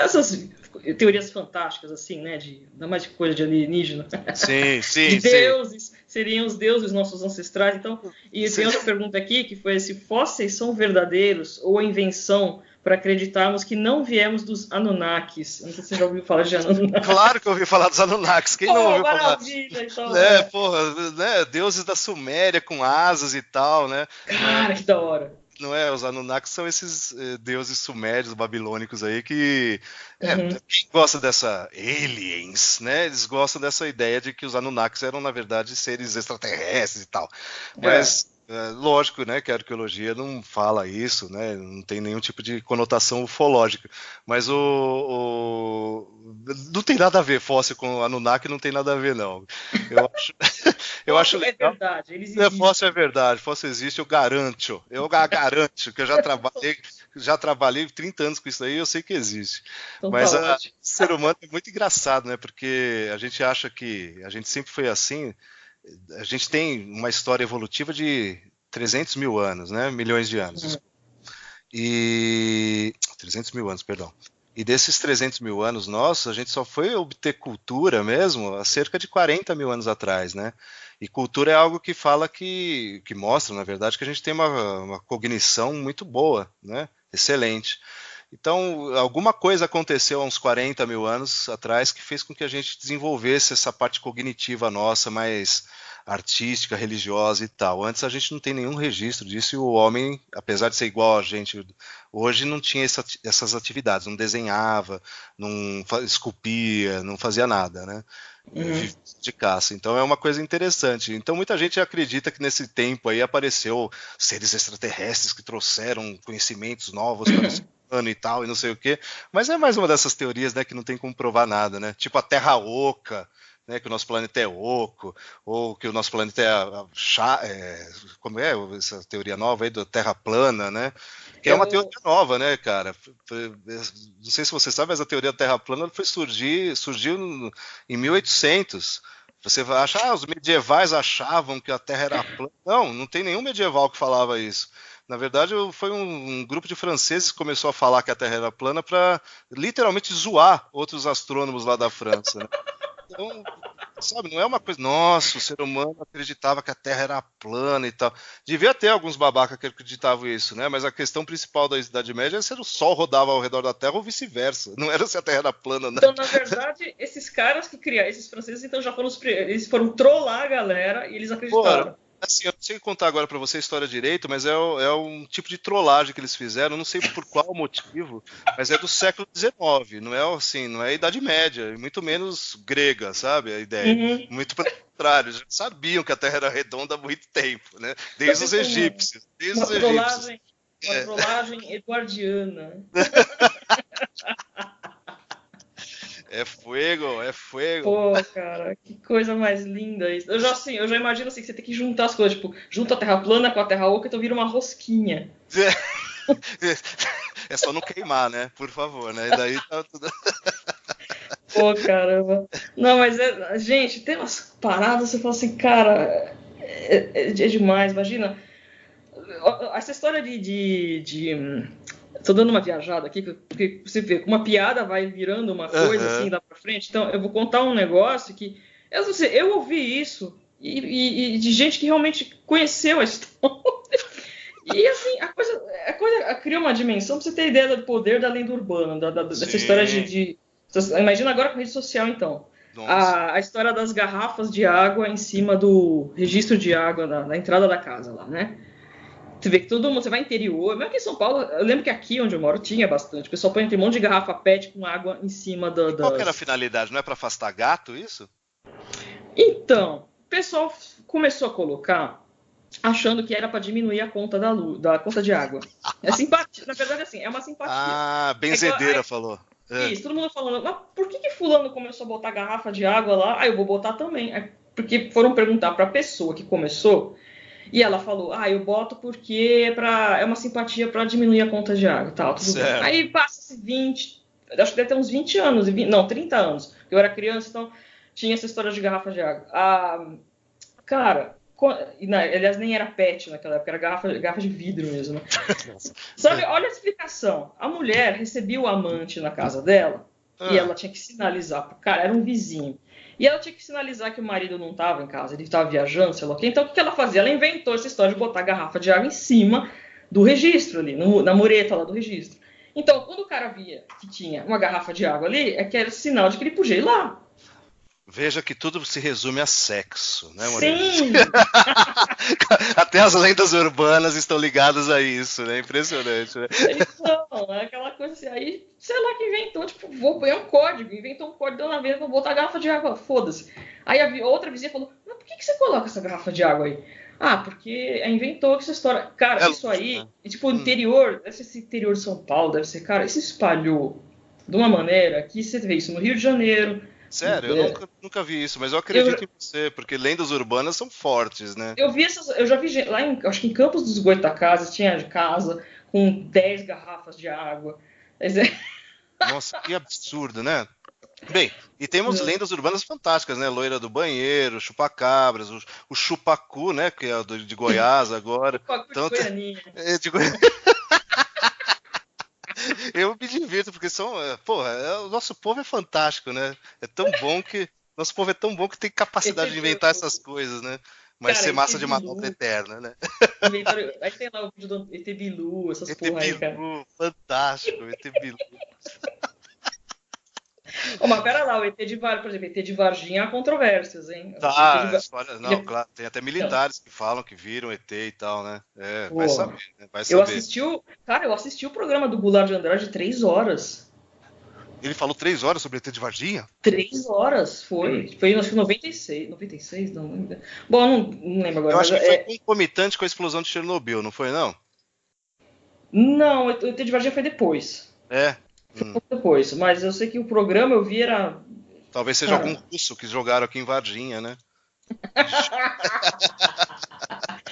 essas teorias fantásticas assim, né, de ainda mais de coisa de alienígena, Sim, de sim, sim. deuses, seriam os deuses nossos ancestrais. Então, e tem Sim. outra pergunta aqui que foi se fósseis são verdadeiros ou a invenção para acreditarmos que não viemos dos Anunnakis. Não sei se você já ouviu falar de Anunnaki. Claro que eu ouvi falar dos Anunnakis. Quem não Pô, ouviu falar? maravilha! Então, Né, porra, né, deuses da Suméria com asas e tal, né? cara, que da hora. Não é? Os Anunnakis são esses deuses sumérios, babilônicos aí que Uhum, quem gosta dessa aliens, né? Eles gostam dessa ideia de que os Anunnakis eram na verdade seres extraterrestres e tal. é. Mas lógico, né, que a arqueologia não fala isso, né? Não tem nenhum tipo de conotação ufológica. Mas não tem nada a ver fóssil com Anunnaki, não tem nada a ver não. Eu acho, eu acho Fóssil é legal. verdade, eles Fóssil é existem. verdade, fóssil existe, eu garanto. Eu garanto que eu já trabalhei 30 anos com isso aí, eu sei que existe. Então tá Mas o ótimo. ser humano é muito engraçado, né? Porque a gente acha que a gente sempre foi assim. A gente tem uma história evolutiva de 300 mil anos, né? Milhões de anos. Uhum. E 300 mil anos, perdão. E desses 300 mil anos nossos, a gente só foi obter cultura mesmo há cerca de 40 mil anos atrás, né? E cultura é algo que fala que mostra, na verdade, que a gente tem uma cognição muito boa, né? Excelente. Então, alguma coisa aconteceu há uns 40 mil anos atrás que fez com que a gente desenvolvesse essa parte cognitiva nossa, mais artística, religiosa e tal. Antes a gente não tem nenhum registro disso e o homem, apesar de ser igual a gente hoje, não tinha essas atividades, não desenhava, não esculpia, não fazia nada, né? Vivia de caça. Então é uma coisa interessante. Então muita gente acredita que nesse tempo aí apareceu seres extraterrestres que trouxeram conhecimentos novos para o ser humano e tal, e não sei o quê. Mas é mais uma dessas teorias, né, que não tem como provar nada, né? Tipo a Terra Oca, né, que o nosso planeta é oco, ou que o nosso planeta como é essa teoria nova aí da Terra plana, né? Que é uma teoria nova, né, cara? Não sei se você sabe, mas a teoria da Terra plana surgiu em 1800. Você vai achar, os medievais achavam que a Terra era plana. Não, não tem nenhum medieval que falava isso. Na verdade, foi um grupo de franceses que começou a falar que a Terra era plana para literalmente zoar outros astrônomos lá da França, né? Então, sabe, não é uma coisa. Nossa, o ser humano acreditava que a Terra era plana e tal. Devia ter alguns babacas que acreditavam isso, né? Mas a questão principal da Idade Média é se o Sol rodava ao redor da Terra ou vice-versa. Não era se a Terra era plana, não. Então, na verdade, esses caras que criaram, esses franceses, então já foram eles foram trollar a galera e eles acreditaram. Pô, assim, eu não sei contar agora pra você a história direito, mas é um tipo de trollagem que eles fizeram, não sei por qual motivo, mas é do século XIX, não é assim, não é Idade Média, muito menos grega, sabe, a ideia. Muito pelo contrário, eles já sabiam que a Terra era redonda há muito tempo, né? Desde os egípcios. Uma trollagem eduardiana. É fuego, é fuego. Pô, cara, que coisa mais linda isso. Eu já imagino assim, que você tem que juntar as coisas, tipo, junta a terra plana com a terra oca, então vira uma rosquinha. É só não queimar, né? Por favor, né? E daí tá tudo. Pô, caramba. Não, mas gente, tem umas paradas, você fala assim, cara, é demais, imagina. Essa história tô dando uma viajada aqui, porque você vê, uma piada vai virando uma coisa assim, lá pra frente. Então, eu vou contar um negócio que, eu não sei, eu ouvi isso, e de gente que realmente conheceu a história. E assim, a coisa cria uma dimensão pra você ter ideia do poder da lenda urbana, dessa história Imagina agora com rede social, então. A história das garrafas de água em cima do registro de água na entrada da casa lá, né? Você vê que todo mundo, você vai interior, mesmo aqui em São Paulo, eu lembro que aqui onde eu moro tinha bastante. O pessoal põe um monte de garrafa PET com água em cima Qual que era a finalidade? Não é para afastar gato isso? Então, o pessoal começou a colocar achando que era para diminuir a conta da conta de água. É simpatia, na verdade assim, é uma simpatia. Ah, benzedeira falou. Isso, todo mundo falando, mas por que fulano começou a botar garrafa de água lá? Eu vou botar também. Porque foram perguntar para a pessoa que começou. E ela falou, eu boto porque é uma simpatia para diminuir a conta de água, tal, tudo bem. Aí passa-se 20, acho que deve ter uns 20 anos, não, 30 anos. Eu era criança, então tinha essa história de garrafa de água. Cara, aliás, nem era PET naquela época, era garrafa de vidro mesmo. Né? Sabe, olha a explicação. A mulher recebia o amante na casa dela e ela tinha que sinalizar pro cara, era um vizinho. E ela tinha que sinalizar que o marido não estava em casa, ele estava viajando, sei lá o quê. Então, o que ela fazia? Ela inventou essa história de botar a garrafa de água em cima do registro ali, na mureta lá do registro. Então, quando o cara via que tinha uma garrafa de água ali, é que era sinal de que ele podia ir lá. Veja que tudo se resume a sexo, né, Maurício? Sim! Até as lendas urbanas estão ligadas a isso, né? Impressionante, né? Então, é aquela coisa assim, aí, sei lá que inventou, tipo, vou ganhar um código, inventou um código, deu na vez, vou botar a garrafa de água, foda-se. Aí a outra vizinha falou, mas por que você coloca essa garrafa de água aí? Porque inventou essa história. Cara, isso aí, né? Tipo, o interior, deve ser esse interior de São Paulo, deve ser, cara, isso se espalhou de uma maneira que você vê isso no Rio de Janeiro. Sério, eu nunca vi isso, mas eu acredito em você, porque lendas urbanas são fortes, né? Eu já vi lá, acho que em Campos dos Goytacazes tinha casa com 10 garrafas de água. Nossa, que absurdo, né? Bem, e temos lendas urbanas fantásticas, né? Loira do banheiro, chupacabras, o chupacu, né? Que é de Goiás agora. Chupacu de Goianinha. De Goiânia. Eu me divirto, porque porra, o nosso povo é fantástico, né? É tão bom que. Nosso povo é tão bom que tem ET capacidade de inventar Bilu. essas coisas, né? Mas Cara, ser ET massa de matar outra Bilu. eterna, né? Inventaram. Aí tem lá o vídeo do ET Bilu, essas ET porra aí, cara. Bilu, fantástico, ET Bilu. Ô, mas pera lá, o ET de Var, por exemplo, ET de Varginha há controvérsias, hein? O ET de Tá, a Var... história. Ele Não, é... claro, tem até Não, militares que falam que viram ET e tal, né? É, vai porra. saber, né? Vai Eu saber. assisti o. Cara, eu assisti o programa do Goulart de Andrade 3 horas. Ele falou 3 horas sobre ET de Varginha? 3 horas, foi. Foi acho que 96. 96, não lembro. Bom, não lembro agora, Eu mas acho que foi é. concomitante com a explosão de Chernobyl, não foi, não? Não, o ET de Varginha foi depois. É. Foi um pouco depois. Mas eu sei que o programa eu vi era. Talvez seja algum Cara. russo que jogaram aqui em Varginha, né?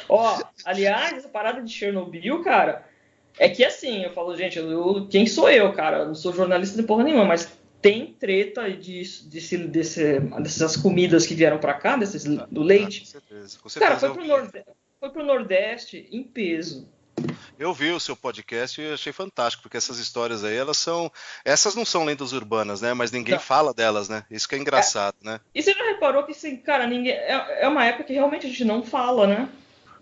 Ó, aliás, essa parada de Chernobyl, cara, é que assim, eu falo, gente, quem sou eu, cara? Eu não sou jornalista de porra nenhuma, mas tem treta dessas comidas que vieram pra cá, do Com leite. certeza. Com Cara, certeza eu vi. Foi pro Nordeste em peso. Eu vi o seu podcast e achei fantástico, porque essas histórias aí, elas são. Essas não são lendas urbanas, né? Mas ninguém Não. fala delas, né? Isso que é É, engraçado, né? e você já reparou que, assim, cara, ninguém. É uma época que realmente a gente não fala, né?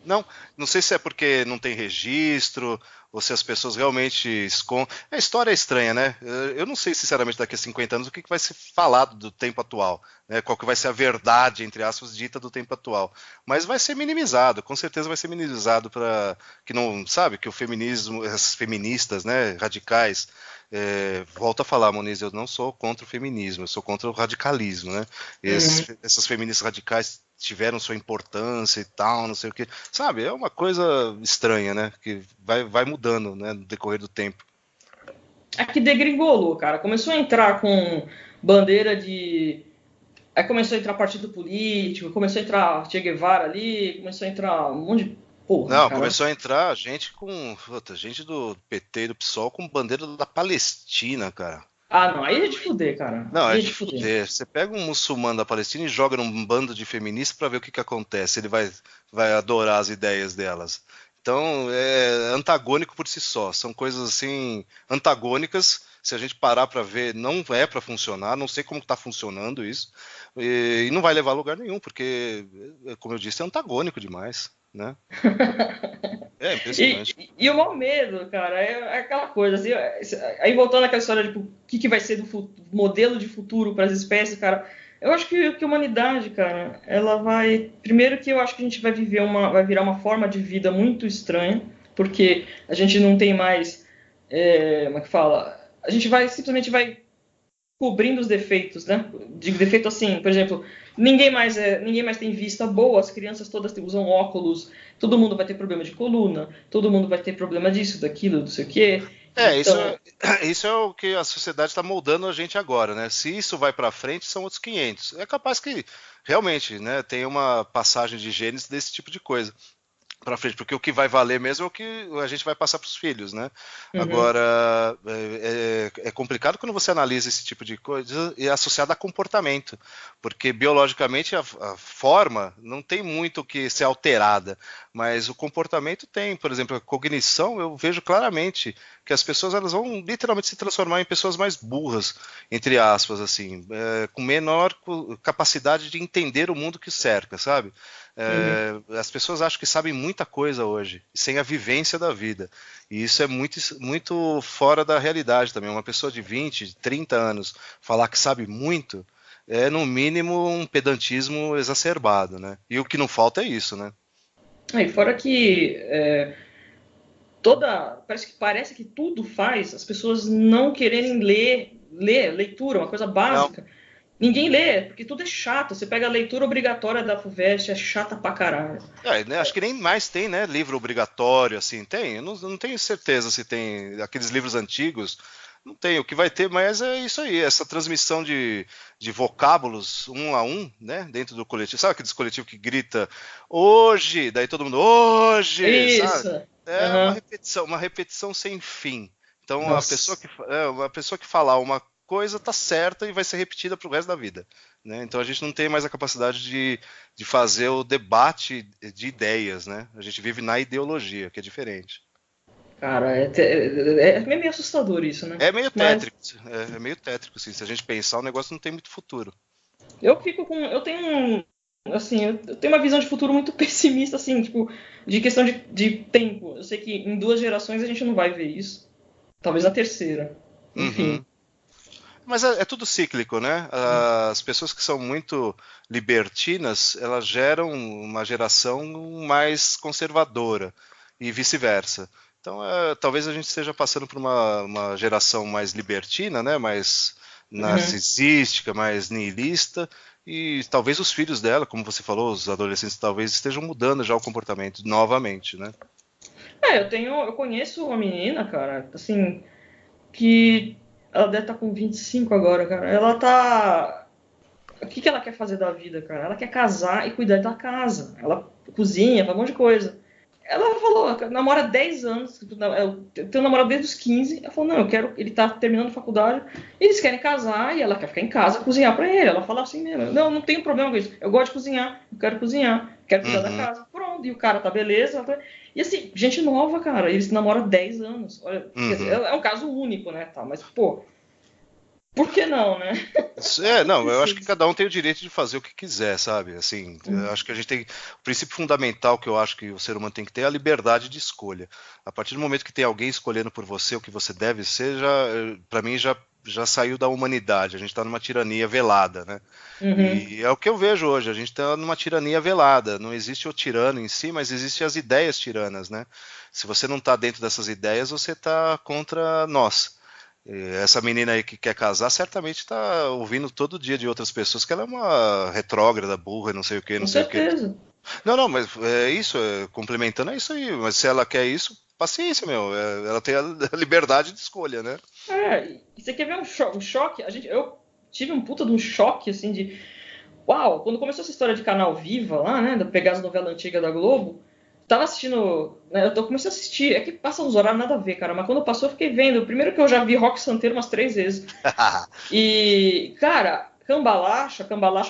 Não, não sei se é porque não tem registro, ou se as pessoas realmente escondem. A história é estranha, né? Eu não sei, sinceramente, daqui a 50 anos o que vai ser falado do tempo atual, né? Qual que vai ser a verdade, entre aspas, dita do tempo atual. Mas vai ser minimizado, com certeza vai ser minimizado para que não, sabe, que o feminismo, as feministas, né, radicais, volto a falar, Moniz, eu não sou contra o feminismo, eu sou contra o radicalismo, né? Uhum. Essas feministas radicais tiveram sua importância e tal, não sei o que. Sabe, é uma coisa estranha, né? Que vai mudando, né, no decorrer do tempo. É que degringolou, cara. Começou a entrar com bandeira de. Aí começou a entrar partido político, começou a entrar Che Guevara ali, começou a entrar um monte de porra, Não, cara. começou a entrar gente gente do PT e do PSOL com bandeira da Palestina, cara. Ah, não, aí é de fuder, cara. Não, Aí é é de de fuder. fuder. Você pega um muçulmano da Palestina e joga num bando de feministas para ver o que acontece. Ele vai adorar as ideias delas. Então, é antagônico por si só. São coisas assim antagônicas. Se a gente parar para ver, não é para funcionar. Não sei como está funcionando isso e não vai levar a lugar nenhum, porque, como eu disse, é antagônico demais, né? É impressionante. E o maior medo, cara, é aquela coisa, assim, aí voltando àquela história de tipo, o que vai ser do modelo de futuro para as espécies, cara, eu acho que a humanidade, cara, ela vai. Primeiro que eu acho que a gente vai virar uma forma de vida muito estranha, porque a gente não tem mais. Como é que fala? A gente simplesmente vai cobrindo os defeitos, né? De defeito assim, por exemplo, ninguém mais tem vista boa, as crianças todas usam óculos, todo mundo vai ter problema de coluna, todo mundo vai ter problema disso, daquilo, não sei o quê. É, isso, Então, isso é o que a sociedade está moldando a gente agora, né? Se isso vai para frente, são outros 500. É capaz que realmente, né, tenha uma passagem de genes desse tipo de coisa para frente, porque o que vai valer mesmo é o que a gente vai passar para os filhos, né? uhum, Agora é complicado quando você analisa esse tipo de coisa e é associado a comportamento, porque biologicamente a forma não tem muito que ser alterada, mas o comportamento tem. Por exemplo, a cognição, eu vejo claramente que as pessoas elas vão literalmente se transformar em pessoas mais burras, entre aspas, assim, com menor capacidade de entender o mundo que cerca, sabe? uhum. As pessoas acham que sabem muita coisa hoje, sem a vivência da vida. E isso é muito, muito fora da realidade também. Uma pessoa de 20, 30 anos falar que sabe muito é, no mínimo, um pedantismo exacerbado, né? E o que não falta é isso, né? Aí, fora que parece que tudo faz as pessoas não quererem leitura, uma coisa Não, básica. Ninguém lê, porque tudo é chato. Você pega a leitura obrigatória da FUVEST, é chata pra caralho. né, acho que nem mais tem, né? Livro obrigatório, assim, tem? Eu não tenho certeza se tem aqueles livros antigos. Não tem, o que vai ter, mas é isso aí, essa transmissão de vocábulos um a um, né? Dentro do coletivo. Sabe aqueles coletivos que grita hoje, daí todo mundo hoje, sabe? Isso. É Aham. uma repetição sem fim. Então Nossa. uma pessoa que falar uma coisa tá certa e vai ser repetida pro resto da vida. Né? Então a gente não tem mais a capacidade de fazer o debate de ideias, né? A gente vive na ideologia, que é diferente. Cara, é meio assustador isso, né? É meio Mas tétrico, é meio tétrico, assim, se a gente pensar, o negócio não tem muito futuro. eu fico com. Eu tenho assim, eu tenho uma visão de futuro muito pessimista, assim, tipo, de questão de tempo. Eu sei que em 2 gerações a gente não vai ver isso. Talvez na terceira. Enfim. Uhum. Mas é tudo cíclico, né? As pessoas que são muito libertinas, elas geram uma geração mais conservadora e vice-versa. Então, talvez a gente esteja passando por uma geração mais libertina, né? Mais Uhum. narcisística, mais nihilista, e talvez os filhos dela, como você falou, os adolescentes talvez estejam mudando já o comportamento novamente, né? Eu conheço uma menina, cara, assim, que ela deve estar com 25 agora, cara. Ela tá. O que ela quer fazer da vida, cara? Ela quer casar e cuidar da casa. Ela cozinha, faz um monte de coisa. Ela falou, namora há 10 anos, eu tenho namorado desde os 15. Ela falou, não, eu quero. Ele tá terminando a faculdade, eles querem casar e ela quer ficar em casa cozinhar pra ele. Ela fala assim mesmo, não tenho problema com isso. Eu gosto de cozinhar, quero cuidar da Uhum, casa. Pronto, e o cara tá beleza. E assim, gente nova, cara, eles namoram há 10 anos. Olha, quer dizer, uhum. é um caso único, né? Tá, mas, pô, por que não, né? Não Não, eu acho que precisa. cada um tem o direito de fazer o que quiser, sabe? Assim, eu acho que a gente tem. O princípio fundamental que eu acho que o ser humano tem que ter é a liberdade de escolha. A partir do momento que tem alguém escolhendo por você o que você deve ser, para mim já saiu da humanidade. A gente está numa tirania velada, né? Uhum. E é o que eu vejo hoje. A gente está numa tirania velada. Não existe o tirano em si, mas existem as ideias tiranas, né? Se você não está dentro dessas ideias, você está contra nós. Essa menina aí que quer casar certamente está ouvindo todo dia de outras pessoas que ela é uma retrógrada, burra, não sei o que, não Com sei o que. certeza. Não, não, mas é isso, complementando é isso aí. Mas se ela quer isso, paciência, meu. Ela tem a a liberdade de escolha, né? E você quer ver um choque? Eu tive um puta de um choque, assim, de. Uau! Quando começou essa história de canal Viva lá, né? Da pegar as novelas antigas da Globo, tava assistindo. Né, comecei a assistir. É que passa uns horários nada a ver, cara. Mas quando passou, eu fiquei vendo. Primeiro que eu já vi Rock Santeiro umas 3 vezes. E, cara, Cambalacha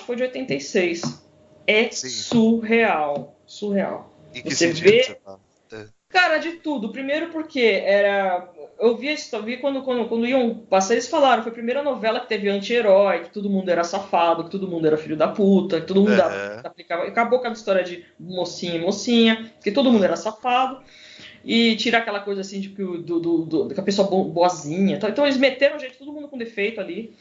foi de 86. É Sim. surreal. Surreal. Em que Você sentido que você vê. fala? É. Cara, de tudo. Primeiro porque era. Eu vi, quando iam passar, eles falaram, foi a primeira novela que teve anti-herói, que todo mundo era safado, que todo mundo era filho da puta, que todo mundo Aham. aplicava. Acabou com a história de mocinha e mocinha, que todo mundo era safado, e tirar aquela coisa assim de que, que a pessoa boazinha. Então eles meteram gente, todo mundo com defeito ali,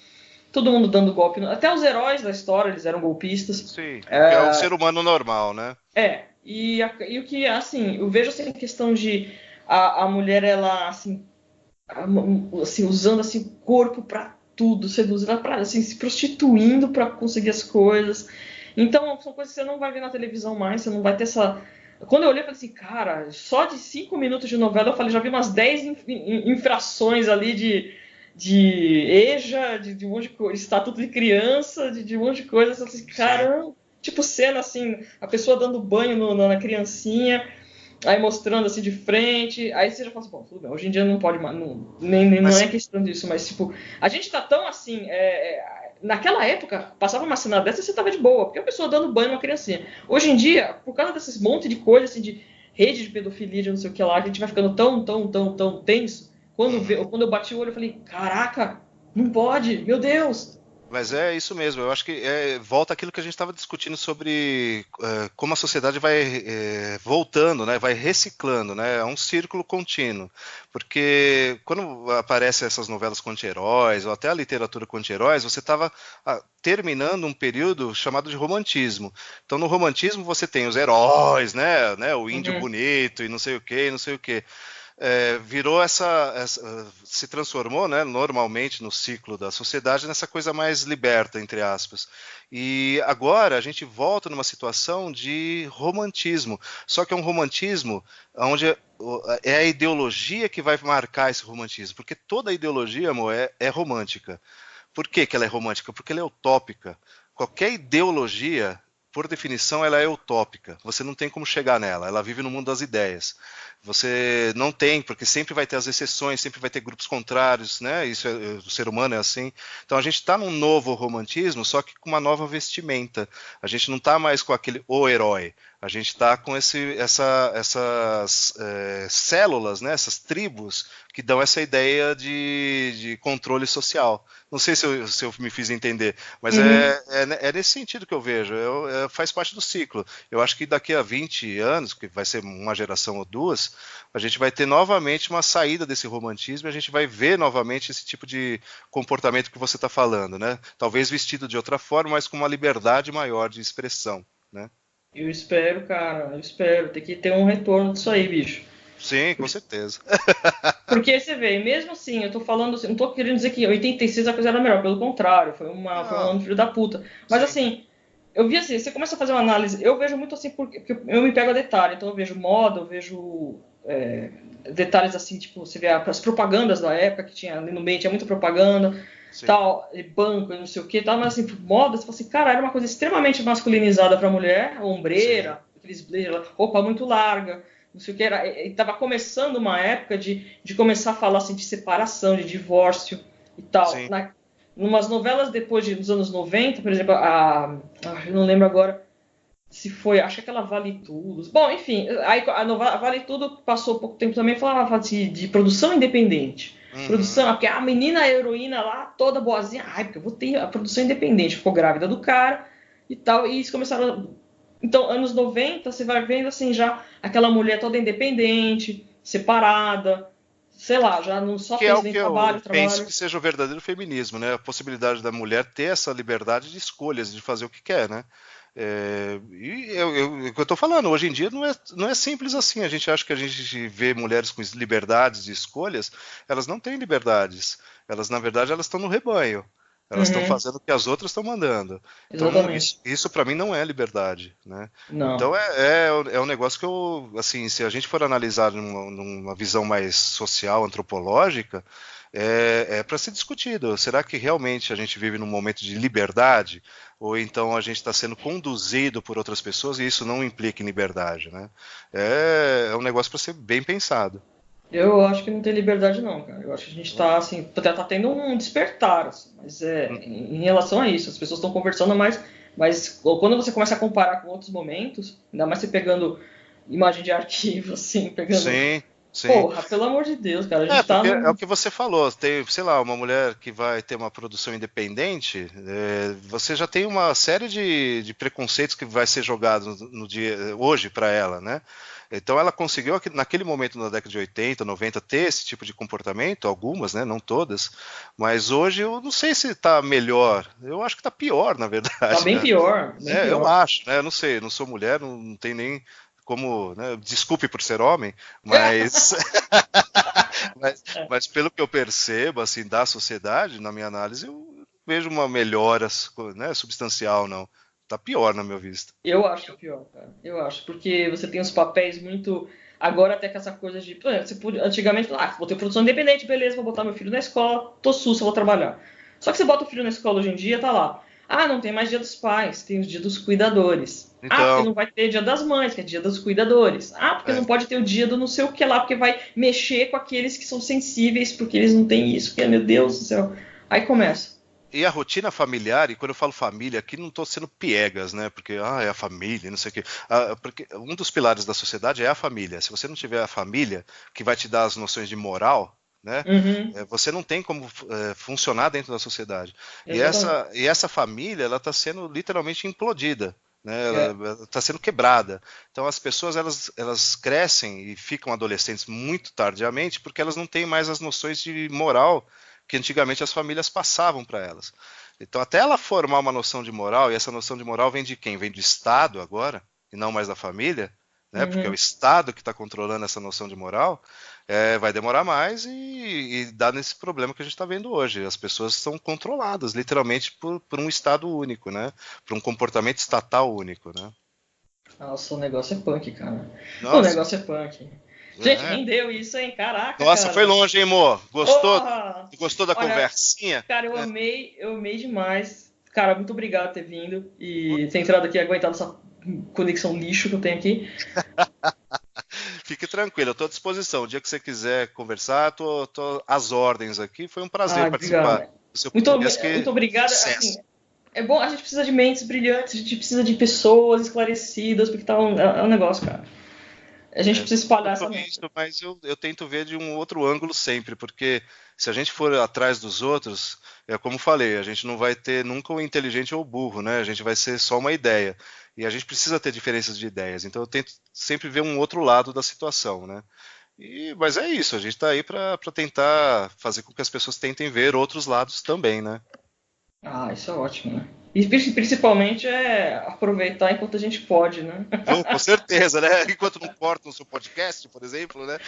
todo mundo dando golpe. Até os heróis da história, eles eram golpistas. Sim, o que é o ser humano normal, né? E o que, assim, eu vejo assim, a questão de a mulher, ela, assim, assim, usando assim, o corpo pra tudo, seduzindo, pra, assim, se prostituindo pra conseguir as coisas. Então, são coisas que você não vai ver na televisão mais, você não vai ter essa. Quando eu olhei, eu falei assim, cara, só de 5 minutos de novela, eu falei, já vi umas 10 infrações ali de EJA, de um monte de coisa, estatuto de criança, de um monte de coisa. Eu falei assim, Sim. caramba, tipo cena assim, a pessoa dando banho na criancinha, aí mostrando assim de frente, aí você já fala assim, bom, tudo bem, hoje em dia não pode mais, não Mas é questão disso, mas tipo, a gente tá tão assim, naquela época, passava uma cena dessa e você tava de boa, porque a pessoa dando banho numa criancinha. Hoje em dia, por causa desses monte de coisa assim, de rede de pedofilia, de não sei o que lá, a gente vai ficando tão tenso, uhum. quando eu bati o olho, eu falei, caraca, não pode, meu Deus. Mas é isso mesmo, eu acho que volta aquilo que a gente estava discutindo sobre como a sociedade vai voltando, né, vai reciclando, né, é um círculo contínuo. Porque quando aparecem essas novelas com anti-heróis, ou até a literatura com anti-heróis, você estava terminando um período chamado de romantismo. Então no romantismo você tem os heróis, né, o índio Uhum. bonito e não sei o que, não sei o que. Virou se transformou, né, normalmente no ciclo da sociedade nessa coisa mais liberta, entre aspas. E agora a gente volta numa situação de romantismo, só que é um romantismo onde é a ideologia que vai marcar esse romantismo, porque toda ideologia, amor, é romântica. Por que que ela é romântica? Porque ela é utópica. Qualquer ideologia, por definição, ela é utópica. Você não tem como chegar nela. Ela vive no mundo das ideias. Você não tem, porque sempre vai ter as exceções, sempre vai ter grupos contrários, né? O ser humano é assim. Então a gente está num novo romantismo, só que com uma nova vestimenta. A gente não está mais com aquele o herói. A gente está com essas células, né, essas tribos que dão essa ideia de controle social. Não sei se eu me fiz entender, mas Uhum. é nesse sentido que eu vejo. Faz parte do ciclo. Eu acho que daqui a 20 anos, que vai ser uma geração ou duas, a gente vai ter novamente uma saída desse romantismo e a gente vai ver novamente esse tipo de comportamento que você está falando, né? Talvez vestido de outra forma, mas com uma liberdade maior de expressão, né? Eu espero, cara, eu espero. Tem que ter um retorno disso aí, bicho. Sim, com certeza. Porque você vê, mesmo assim, eu tô falando assim, não tô querendo dizer que em 86 a coisa era melhor, pelo contrário, foi um Não, ano filho da puta. Mas sim, assim, eu vi assim, você começa a fazer uma análise, eu vejo muito assim, porque eu me pego a detalhe, então eu vejo moda, eu vejo detalhes assim, tipo, você vê as propagandas da época que tinha ali no meio, tinha muita propaganda, sim, tal, e banco, e não sei o que, tal, mas assim, moda, você fala assim, cara, era uma coisa extremamente masculinizada pra mulher, sim, ombreira, aqueles blazer, roupa muito larga, não sei o que era, estava começando uma época de começar a falar assim, de separação, de divórcio e tal. sim. Numas novelas depois dos anos 90, por exemplo, eu não lembro agora se foi, acho que aquela Vale Tudo. Bom, enfim, aí a novela Vale Tudo passou pouco tempo também, falava de produção independente. Uhum. Produção, porque a menina a heroína lá, toda boazinha, ai, porque eu vou ter a produção independente. Ficou grávida do cara e tal, e eles começaram. Então, anos 90 você vai vendo assim já aquela mulher toda independente, separada, sei lá, já não só Que é o pensa em que eu trabalho, penso trabalho. que seja o verdadeiro feminismo, né? A possibilidade da mulher ter essa liberdade de escolhas, de fazer o que quer, né? O que eu estou falando, hoje em dia não é simples assim. A gente acha que a gente vê mulheres com liberdades e escolhas, elas não têm liberdades. Elas, na verdade, elas estão no rebanho. Elas estão Uhum, fazendo o que as outras estão mandando. Então, isso, exatamente. isso para mim não é liberdade, né? Não. Então é um negócio que eu, assim, se a gente for analisar numa visão mais social, antropológica, é para ser discutido. Será que realmente a gente vive num momento de liberdade? Ou então a gente está sendo conduzido por outras pessoas e isso não implica em liberdade, né? É um negócio para ser bem pensado. Eu acho que não tem liberdade não, cara. Eu acho que a gente tá assim, tá tendo um despertar, assim, mas Uhum. em relação a isso, as pessoas estão conversando mais, mas quando você começa a comparar com outros momentos, ainda mais você pegando imagem de arquivo, assim, pegando, Sim, sim. porra, pelo amor de Deus, cara, a É, gente tá porque é o num. que você falou, tem, sei lá, uma mulher que vai ter uma produção independente, você já tem uma série de preconceitos que vai ser jogado no dia hoje para ela, né? Então ela conseguiu naquele momento na década de 80, 90 ter esse tipo de comportamento, algumas, né, não todas, mas hoje eu não sei se está melhor, eu acho que está pior, na Tá verdade, bem né? pior, bem Eu pior. acho, né? Eu não sei, eu não sou mulher, não tem nem como, né? Desculpe por ser homem, mas mas pelo que eu percebo, assim, da sociedade, na minha análise, eu vejo uma melhora, né, substancial, não. Tá pior na minha vista. Eu acho pior, cara. Eu acho, porque você tem os papéis muito. Agora até com essa coisa de. Por exemplo, você podia, antigamente, vou ter produção independente, beleza, vou botar meu filho na escola, tô sussa, vou trabalhar. Só que você bota o filho na escola hoje em dia, tá lá. Ah, não tem mais dia dos pais, tem os dia dos cuidadores. Ah, porque Então, não vai ter dia das mães, que é dia dos cuidadores. Ah, porque não é. pode ter o dia do não sei o que lá, porque vai mexer com aqueles que são sensíveis, porque eles não têm isso, porque, meu Deus do céu. Aí começa. E a rotina familiar, e quando eu falo família aqui, não estou sendo piegas, né? Porque, é a família, não sei o quê. Porque um dos pilares da sociedade é a família. Se você não tiver a família, que vai te dar as noções de moral, né? Uhum, Você não tem como funcionar dentro da sociedade. E exatamente. essa família, ela está sendo literalmente implodida. Né, É, ela está sendo quebrada. Então as pessoas elas crescem e ficam adolescentes muito tardiamente porque elas não têm mais as noções de moral que antigamente as famílias passavam para elas. Então até ela formar uma noção de moral, e essa noção de moral vem de quem? Vem do Estado agora, e não mais da família, né? Porque é o uhum. Estado que está controlando essa noção de moral, vai demorar mais e dá nesse problema que a gente está vendo hoje. As pessoas são controladas, literalmente, por um Estado único, né? Por um comportamento estatal único, né? Nossa, o negócio é punk, cara. O Nossa, negócio é punk. Gente, é. rendeu isso, hein? Caraca, Nossa, foi cara. longe, hein, Mo? Gostou? Porra! Gostou da Olha, conversinha? cara, eu amei demais. Cara, muito obrigado por ter vindo e ter entrado aqui e aguentado essa conexão lixo que eu tenho aqui. Fique tranquilo, eu estou à disposição. O dia que você quiser conversar, tô às ordens aqui. Foi um prazer Ah, participar obrigado. do seu Muito, podcast. Que muito obrigado. Assim, sucesso. É bom, a gente precisa de mentes brilhantes, a gente precisa de pessoas esclarecidas, porque é um negócio, cara. A gente precisa espalhar essa Sobre isso, mente. mas eu tento ver de um outro ângulo sempre, porque se a gente for atrás dos outros, é como falei, a gente não vai ter nunca o inteligente ou o burro, né? A gente vai ser só uma ideia. E a gente precisa ter diferenças de ideias. Então eu tento sempre ver um outro lado da situação, né? Mas é isso, a gente está aí para tentar fazer com que as pessoas tentem ver outros lados também, né? Ah, isso é ótimo, né? E principalmente é aproveitar enquanto a gente pode, né? Oh, com certeza, né? Enquanto não cortam o seu podcast, por exemplo, né?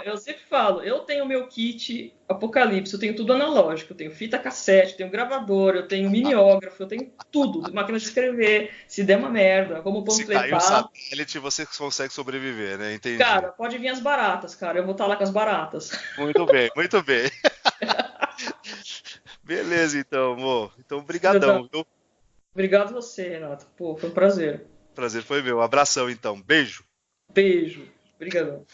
Eu sempre falo, eu tenho meu kit Apocalipse, eu tenho tudo analógico, eu tenho fita cassete, eu tenho gravador, eu tenho mimeógrafo, eu tenho tudo, máquina de escrever, se der uma merda, vamos Se cair o panfletar. satélite, você consegue sobreviver, né? Entendi. Cara, pode vir as baratas, cara, eu vou estar lá com as baratas. Muito bem, muito bem. Beleza, então, amor. Então, Cidadão, brigadão, viu? obrigado a você, Renato. Pô, foi um prazer. Prazer foi meu. Abração, então. Beijo. Beijo. Obrigadão.